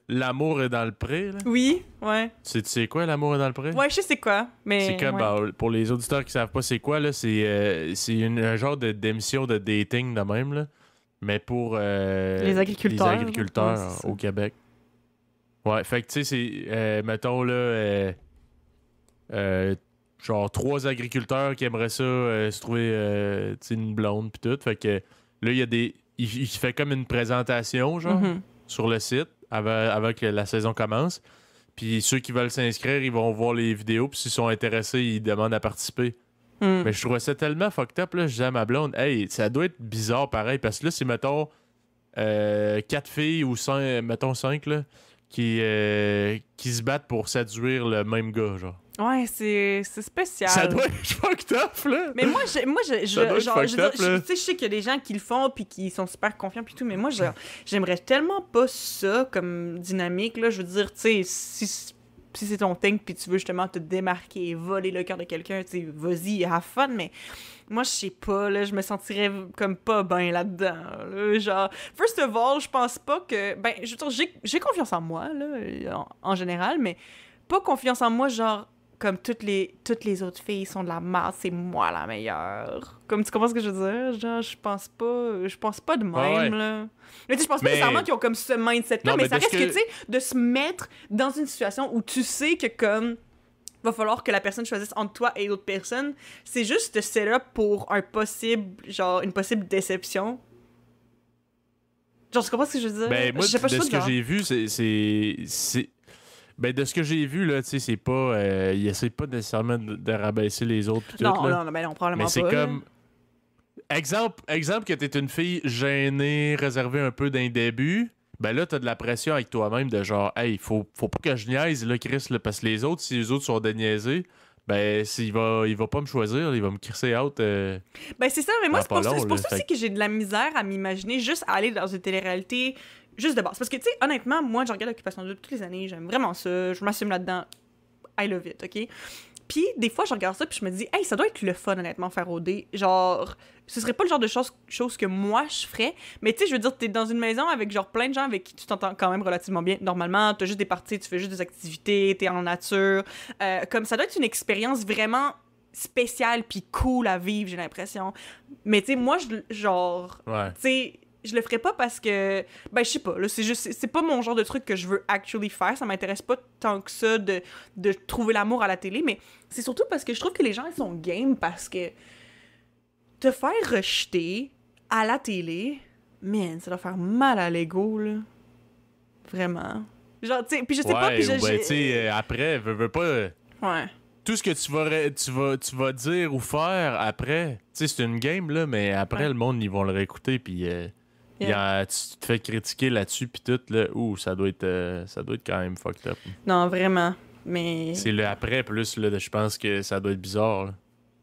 L'amour est dans le pré, là. Oui, ouais. Tu sais quoi, L'amour est dans le pré? Ouais, je sais c'est quoi, mais... C'est comme, ouais. pour les auditeurs qui savent pas c'est quoi, là, c'est un genre d'émission de dating de même, là. Mais pour les agriculteurs ouais, au Québec. Ouais, fait que tu sais, c'est, mettons, là, genre 3 agriculteurs qui aimeraient ça se trouver, tu sais, une blonde pis tout. Fait que là, il y a des... Il fait comme une présentation, genre, sur le site, avant que la saison commence. Puis ceux qui veulent s'inscrire, ils vont voir les vidéos, puis s'ils sont intéressés, ils demandent à participer. Mais je trouvais ça tellement fucked up, là. Je disais à ma blonde, hey, ça doit être bizarre pareil, parce que là, c'est, mettons, 4 filles ou 5, mettons 5, là, qui se battent pour séduire le même gars, genre. Ouais, c'est spécial. Ça doit être fucked up, là! Mais moi, je sais qu'il y a des gens qui le font puis qui sont super confiants puis tout, mais moi, j'aimerais tellement pas ça comme dynamique, là. Je veux dire, tu sais, si c'est ton thing puis tu veux justement te démarquer et voler le cœur de quelqu'un, tu sais, vas-y, have fun, mais moi, je sais pas, là, je me sentirais comme pas bien là-dedans, là. Genre, first of all, je pense pas que... Ben, je veux dire, j'ai confiance en moi, là, en général, mais pas confiance en moi, genre... Comme toutes les autres filles sont de la merde, c'est moi la meilleure. Comme tu comprends ce que je veux dire? Genre, je pense pas de même, là. Mais tu sais, je pense pas nécessairement qu'ils ont comme ce mindset-là, mais ça reste que, tu sais, de se mettre dans une situation où tu sais que, comme, va falloir que la personne choisisse entre toi et d'autres personnes, c'est juste de set-up pour une possible déception. Genre, tu comprends ce que je veux dire? Ben, moi, de ce que j'ai vu, c'est... Ben, de ce que j'ai vu, là, tu sais, c'est pas... il essaie pas nécessairement de rabaisser les autres pis tout, là. Non, probablement pas. Mais c'est comme... Exemple que t'es une fille gênée, réservée un peu d'un début, ben là, t'as de la pression avec toi-même de genre, hey, faut pas que je niaise, là, Chris, là, parce que les autres, si les autres sont déniaisés, ben, il va pas me choisir, il va me crisser out. Ben, c'est ça, mais moi, c'est pour ça aussi que j'ai de la misère à m'imaginer juste aller dans une télé-réalité juste de base. Parce que, tu sais, honnêtement, moi, je regarde Occupation Double toutes les années, j'aime vraiment ça, je m'assume là-dedans. I love it, OK? Puis, des fois, je regarde ça, puis je me dis, hey, ça doit être le fun, honnêtement, faire OD. Genre, ce serait pas le genre de chose que moi, je ferais. Mais, tu sais, je veux dire, t'es dans une maison avec, genre, plein de gens avec qui tu t'entends quand même relativement bien. Normalement, t'as juste des parties, tu fais juste des activités, t'es en nature. Comme ça doit être une expérience vraiment spéciale puis cool à vivre, j'ai l'impression. Mais, tu sais, moi, Ouais. Tu sais... Je le ferais pas parce que... Ben, je sais pas, là, c'est pas mon genre de truc que je veux actually faire. Ça m'intéresse pas tant que ça de trouver l'amour à la télé, mais c'est surtout parce que je trouve que les gens, ils sont game parce que te faire rejeter à la télé, man, ça doit faire mal à l'ego, là. Vraiment. Genre, tu sais, puis je sais pas... Puis tu sais, après, veux pas... Ouais. Tout ce que tu vas dire ou faire après, tu sais, c'est une game, là, mais après, le monde, ils vont le réécouter, puis... tu te fais critiquer là-dessus puis tout, là, ça doit être quand même fucked up. Non, vraiment, mais... C'est le après plus, là, je pense que ça doit être bizarre, là.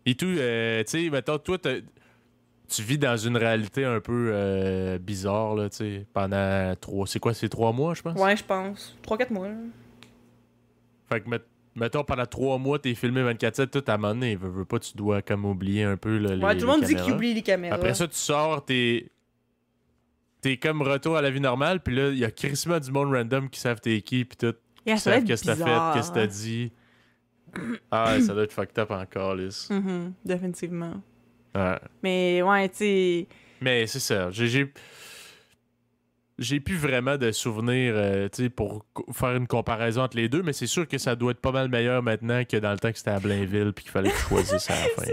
Et tout, tu sais, mettons, toi, tu vis dans une réalité un peu bizarre, là, tu sais, pendant 3 mois, je pense? Ouais, je pense. 3-4 mois, là. Fait que, mettons, pendant 3 mois, t'es filmé 24/7, tout à un moment donné, veux pas, tu dois comme oublier un peu, là, tout le monde dit qu'il oublie les caméras. Après ça, tu sors, t'es comme retour à la vie normale, puis là, il y a crissement du monde random qui savent t'es qui, puis tout. Qui savent qu'est-ce que t'as fait, qu'est-ce que t'as dit. Ah, ça doit être fucked up encore, Liz. Définitivement. Ouais. Mais, ouais, tu sais... Mais c'est ça. j'ai plus vraiment de souvenirs pour faire une comparaison entre les deux, mais c'est sûr que ça doit être pas mal meilleur maintenant que dans le temps que c'était à Blainville puis qu'il fallait que tu choisisses à la fin.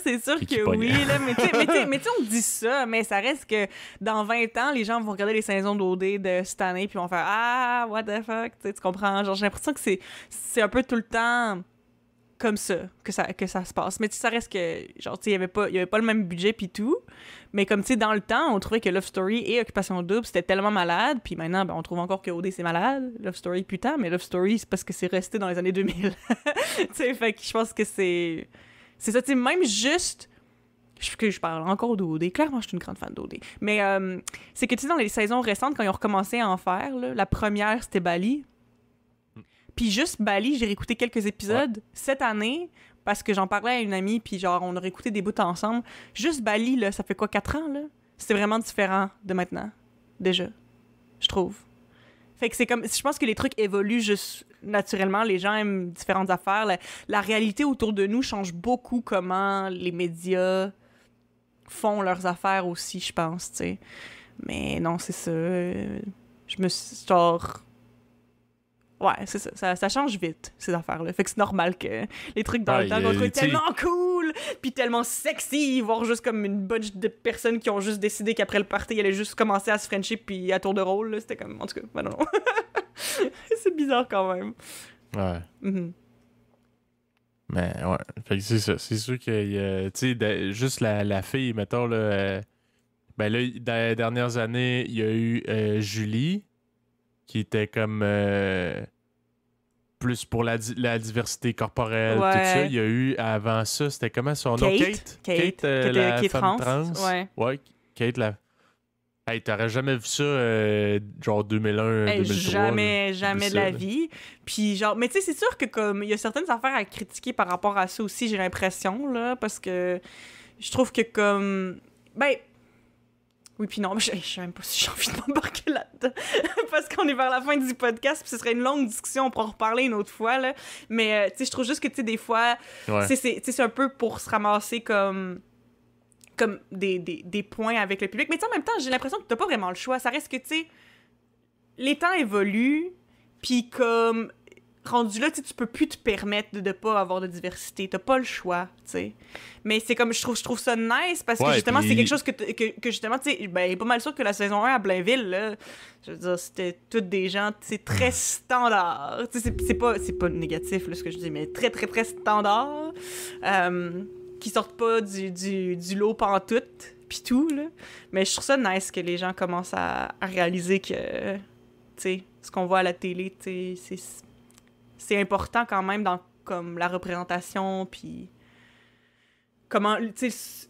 c'est sûr que oui. Là, mais tu on dit ça, mais ça reste que dans 20 ans, les gens vont regarder les saisons d'OD de cette année puis vont faire « Ah, what the fuck? » Tu comprends? Genre, j'ai l'impression que c'est un peu tout le temps comme ça que ça se passe. Mais ça reste que, genre, tu sais, il y avait pas le même budget puis tout. Mais comme, tu sais, dans le temps, on trouvait que Love Story et Occupation Double, c'était tellement malade. Puis maintenant, on trouve encore que OD, c'est malade. Love Story, putain, mais Love Story, c'est parce que c'est resté dans les années 2000. Tu sais, fait que je pense que c'est ça, tu sais, même juste... que je parle encore d'OD. Clairement, je suis une grande fan d'OD. Mais c'est que, tu sais, dans les saisons récentes, quand ils ont recommencé à en faire, là, la première, c'était Bali. Puis juste Bali, j'ai réécouté quelques épisodes cette année parce que j'en parlais à une amie, puis genre, on a réécouté des bouts ensemble. Juste Bali, là, ça fait quoi, 4 ans, là? C'est vraiment différent de maintenant, déjà, je trouve. Fait que c'est comme... Je pense que les trucs évoluent juste naturellement. Les gens aiment différentes affaires. La réalité autour de nous change beaucoup comment les médias font leurs affaires aussi, je pense, tu sais. Mais non, c'est ça. Je me suis... genre... Ouais, c'est ça. Ça change vite, ces affaires-là. Fait que c'est normal que les trucs dans le temps qu'on trouve tellement cool, puis tellement sexy, voir juste comme une bunch de personnes qui ont juste décidé qu'après le party, ils allaient juste commencer à se frencher, puis à tour de rôle, là, c'était comme... En tout cas, ben non. C'est bizarre quand même. Ouais. Mm-hmm. Mais ouais, fait que c'est ça. C'est sûr que, tu sais, juste la fille, mettons, là... ben là, dans les dernières années, il y a eu Julie, qui était comme plus pour la diversité corporelle, tout ça. Il y a eu, avant ça, c'était comment son nom? Kate, la femme trans. Ouais, Kate, la... Hey, t'aurais jamais vu ça, genre 2001, 2003. Jamais de la vie. Puis genre, mais tu sais, c'est sûr que comme, il y a certaines affaires à critiquer par rapport à ça aussi, j'ai l'impression, là, parce que je trouve que comme... Ben... Oui, puis non, mais je sais même pas si j'ai envie de m'embarquer là-dedans. Parce qu'on est vers la fin du podcast, puis ce serait une longue discussion, on pourra en reparler une autre fois, là. Mais, tu sais, je trouve juste que, tu sais, des fois, c'est un peu pour se ramasser comme des points avec le public. Mais tu sais, en même temps, j'ai l'impression que t'as pas vraiment le choix. Ça reste que, tu sais, les temps évoluent, puis comme... rendu là, tu peux plus te permettre de pas avoir de diversité. T'as pas le choix, tu sais. Mais c'est comme, je trouve ça nice parce que justement, c'est quelque chose que justement, tu sais, ben, il est pas mal sûr que la saison 1 à Blainville, là, je veux dire, c'était tous des gens, c'est très standard. Tu sais, c'est pas négatif, là, ce que je dis, mais très, très, très standard. Qui sortent pas du lot pantoute, pis tout, là. Mais je trouve ça nice que les gens commencent à réaliser que, tu sais, ce qu'on voit à la télé, tu sais, c'est important quand même dans comme la représentation, puis comment, tu sais,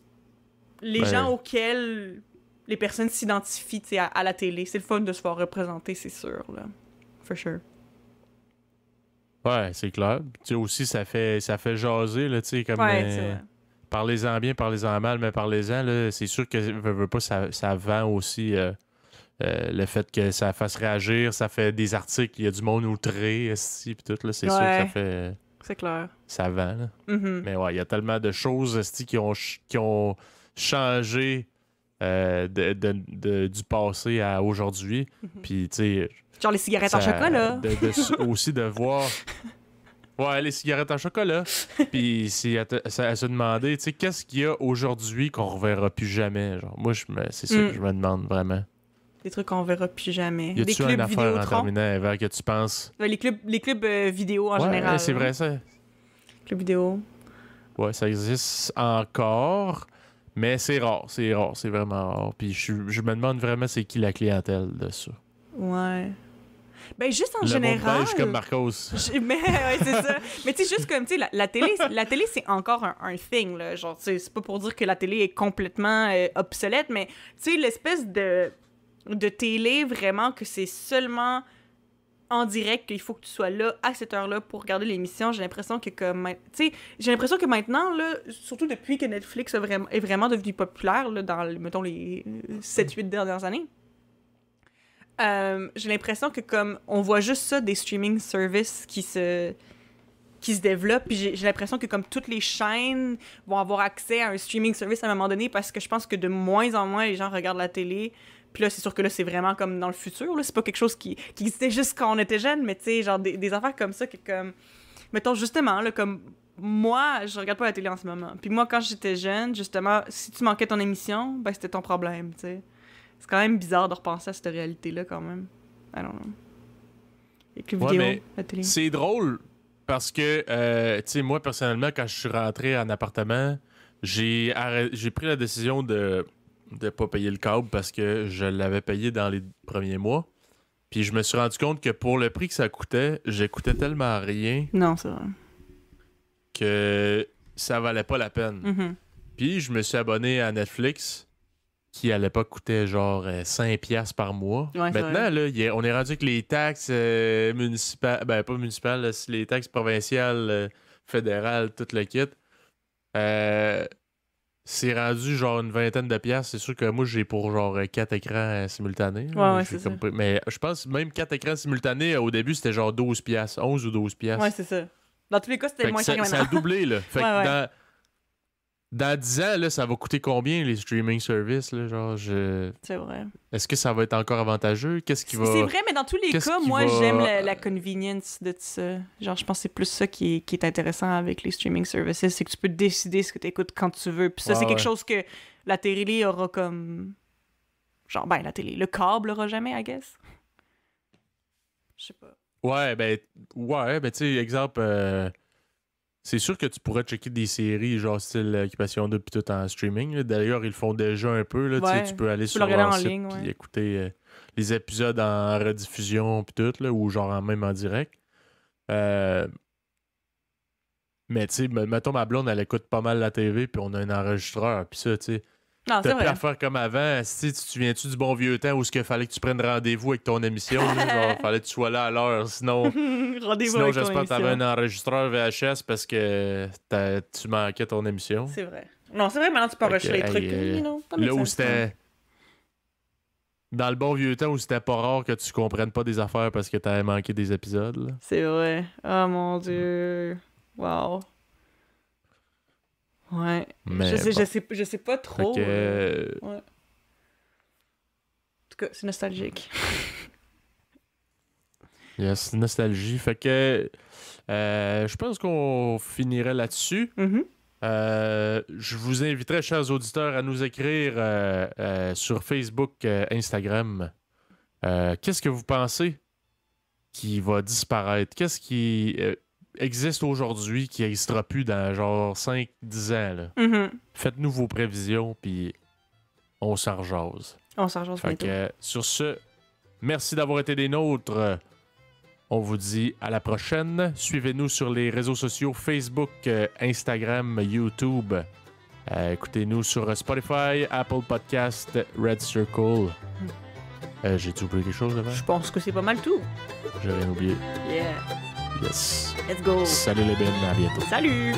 les gens auxquels les personnes s'identifient, tu sais, à la télé. C'est le fun de se voir représenter, c'est sûr, là. For sure. Ouais, c'est clair. Tu sais, aussi, ça fait jaser, là, tu sais, comme... parlez-en bien, parlez-en mal, mais parlez-en, là, c'est sûr que veut pas, ça vend aussi... le fait que ça fasse réagir, ça fait des articles, il y a du monde outré, esti, pis tout, là, c'est sûr que ça fait... C'est clair. Ça vend, là. Mm-hmm. Mais ouais, il y a tellement de choses, esti, qui ont changé du passé à aujourd'hui. Mm-hmm. Puis, tu sais... Genre les cigarettes en chocolat. Aussi de voir... Ouais, les cigarettes en chocolat. Puis à se demander, tu sais, qu'est-ce qu'il y a aujourd'hui qu'on reverra plus jamais? Genre, moi, c'est ça que je me demande vraiment. Des trucs qu'on verra plus jamais. Y a-tu une affaire en terminant, Eva, que tu penses? Les clubs vidéo en général. Ouais, c'est vrai, ça. Clubs vidéo. Ouais, ça existe encore, mais c'est rare. C'est vraiment rare. Puis je me demande vraiment c'est qui la clientèle de ça. Ouais. Ben, juste en le général... monde beige comme Marcos. Mais, ouais, c'est ça. Mais tu sais, juste comme, tu sais, la télé, c'est encore un thing, là. Genre, tu sais, c'est pas pour dire que la télé est complètement obsolète, mais, tu sais, l'espèce de télé, vraiment, que c'est seulement en direct qu'il faut que tu sois là, à cette heure-là, pour regarder l'émission. J'ai l'impression que, comme... Tu sais, j'ai l'impression que maintenant, là, surtout depuis que Netflix est vraiment devenu populaire, là, dans, mettons, les 7-8 dernières années, j'ai l'impression que comme on voit juste ça des streaming services qui se développent, puis j'ai l'impression que comme toutes les chaînes vont avoir accès à un streaming service à un moment donné parce que je pense que de moins en moins les gens regardent la télé Puis là, c'est sûr que là, c'est vraiment comme dans le futur, là. C'est pas quelque chose qui existait juste quand on était jeune, mais tu sais, genre des affaires comme ça, qui comme... Mettons, justement, là, comme... Moi, je regarde pas la télé en ce moment. Puis moi, quand j'étais jeune, justement, si tu manquais ton émission, ben c'était ton problème, tu sais. C'est quand même bizarre de repenser à cette réalité-là, quand même. I don't know. Et que vidéo, la télé. C'est drôle, parce que, tu sais, moi, personnellement, quand je suis rentré en appartement, j'ai pris la décision de pas payer le câble parce que je l'avais payé dans les premiers mois. Puis je me suis rendu compte que pour le prix que ça coûtait, j'écoutais tellement rien. Non, c'est vrai. Que ça valait pas la peine. Mm-hmm. Puis je me suis abonné à Netflix, qui à l'époque coûtait genre 5$ par mois. Ouais, maintenant, là, on est rendu avec les taxes municipales, ben pas municipales, là, les taxes provinciales, fédérales, tout le kit. C'est rendu genre une vingtaine de piastres. C'est sûr que moi, j'ai pour genre 4 écrans simultanés. Ouais, c'est ça. Mais je pense même 4 écrans simultanés, au début, c'était genre 12$, 11 ou 12$. Ouais, c'est ça. Dans tous les cas, c'était moins cher que maintenant. Ça a doublé, là. Fait que dans 10 ans, là, ça va coûter combien, les streaming services, là? Genre, C'est vrai. Est-ce que ça va être encore avantageux? Qu'est-ce qui va... C'est vrai, mais dans tous les cas, moi, j'aime la convenience de ça. Genre, je pense que c'est plus ça qui est intéressant avec les streaming services, c'est que tu peux décider ce que tu écoutes quand tu veux. Puis ça, c'est quelque chose que la télé aura comme... Genre, ben, la télé, le câble l'aura jamais, I guess. Je sais pas. Ouais, ben, tu sais, exemple, c'est sûr que tu pourrais checker des séries, genre style Occupation Double pis tout en streaming. Là. D'ailleurs, ils le font déjà un peu, là, tu peux aller sur leur site puis écouter les épisodes en rediffusion pis tout, là, ou genre même en direct. Mais tu sais, mettons, ma blonde, elle écoute pas mal la TV, puis on a un enregistreur, puis ça, tu sais. Non, t'as plus à faire comme avant. Tu te souviens-tu du bon vieux temps où il fallait que tu prennes rendez-vous avec ton émission? Genre, fallait que tu sois là à l'heure. Sinon, j'espère que tu avais un enregistreur VHS parce que tu manquais ton émission. C'est vrai. Non, c'est vrai, maintenant tu peux enregistrer les trucs. Là où c'était... Dans le bon vieux temps où c'était pas rare que tu comprennes pas des affaires parce que t'avais manqué des épisodes. Là. C'est vrai. Oh mon Dieu. Wow. Ouais. Mais je sais pas trop. Ouais. En tout cas, c'est nostalgique. Yes, nostalgie. Fait que je pense qu'on finirait là-dessus. Mm-hmm. Je vous inviterai, chers auditeurs, à nous écrire sur Facebook, Instagram. Qu'est-ce que vous pensez qui va disparaître? Qu'est-ce qui existe aujourd'hui qui n'existera plus dans genre 5-10 ans? Là? Mm-hmm. Faites-nous vos prévisions, puis on s'en rejase. On s'en rejase bientôt. Sur ce, merci d'avoir été des nôtres. On vous dit à la prochaine. Suivez-nous sur les réseaux sociaux Facebook, Instagram, YouTube. Écoutez-nous sur Spotify, Apple Podcast, Red Circle. J'ai-tu oublié quelque chose avant? Je pense que c'est pas mal tout. J'ai rien oublié. Yeah. Yes. Let's go. Salut les bennes, à bientôt. Salut!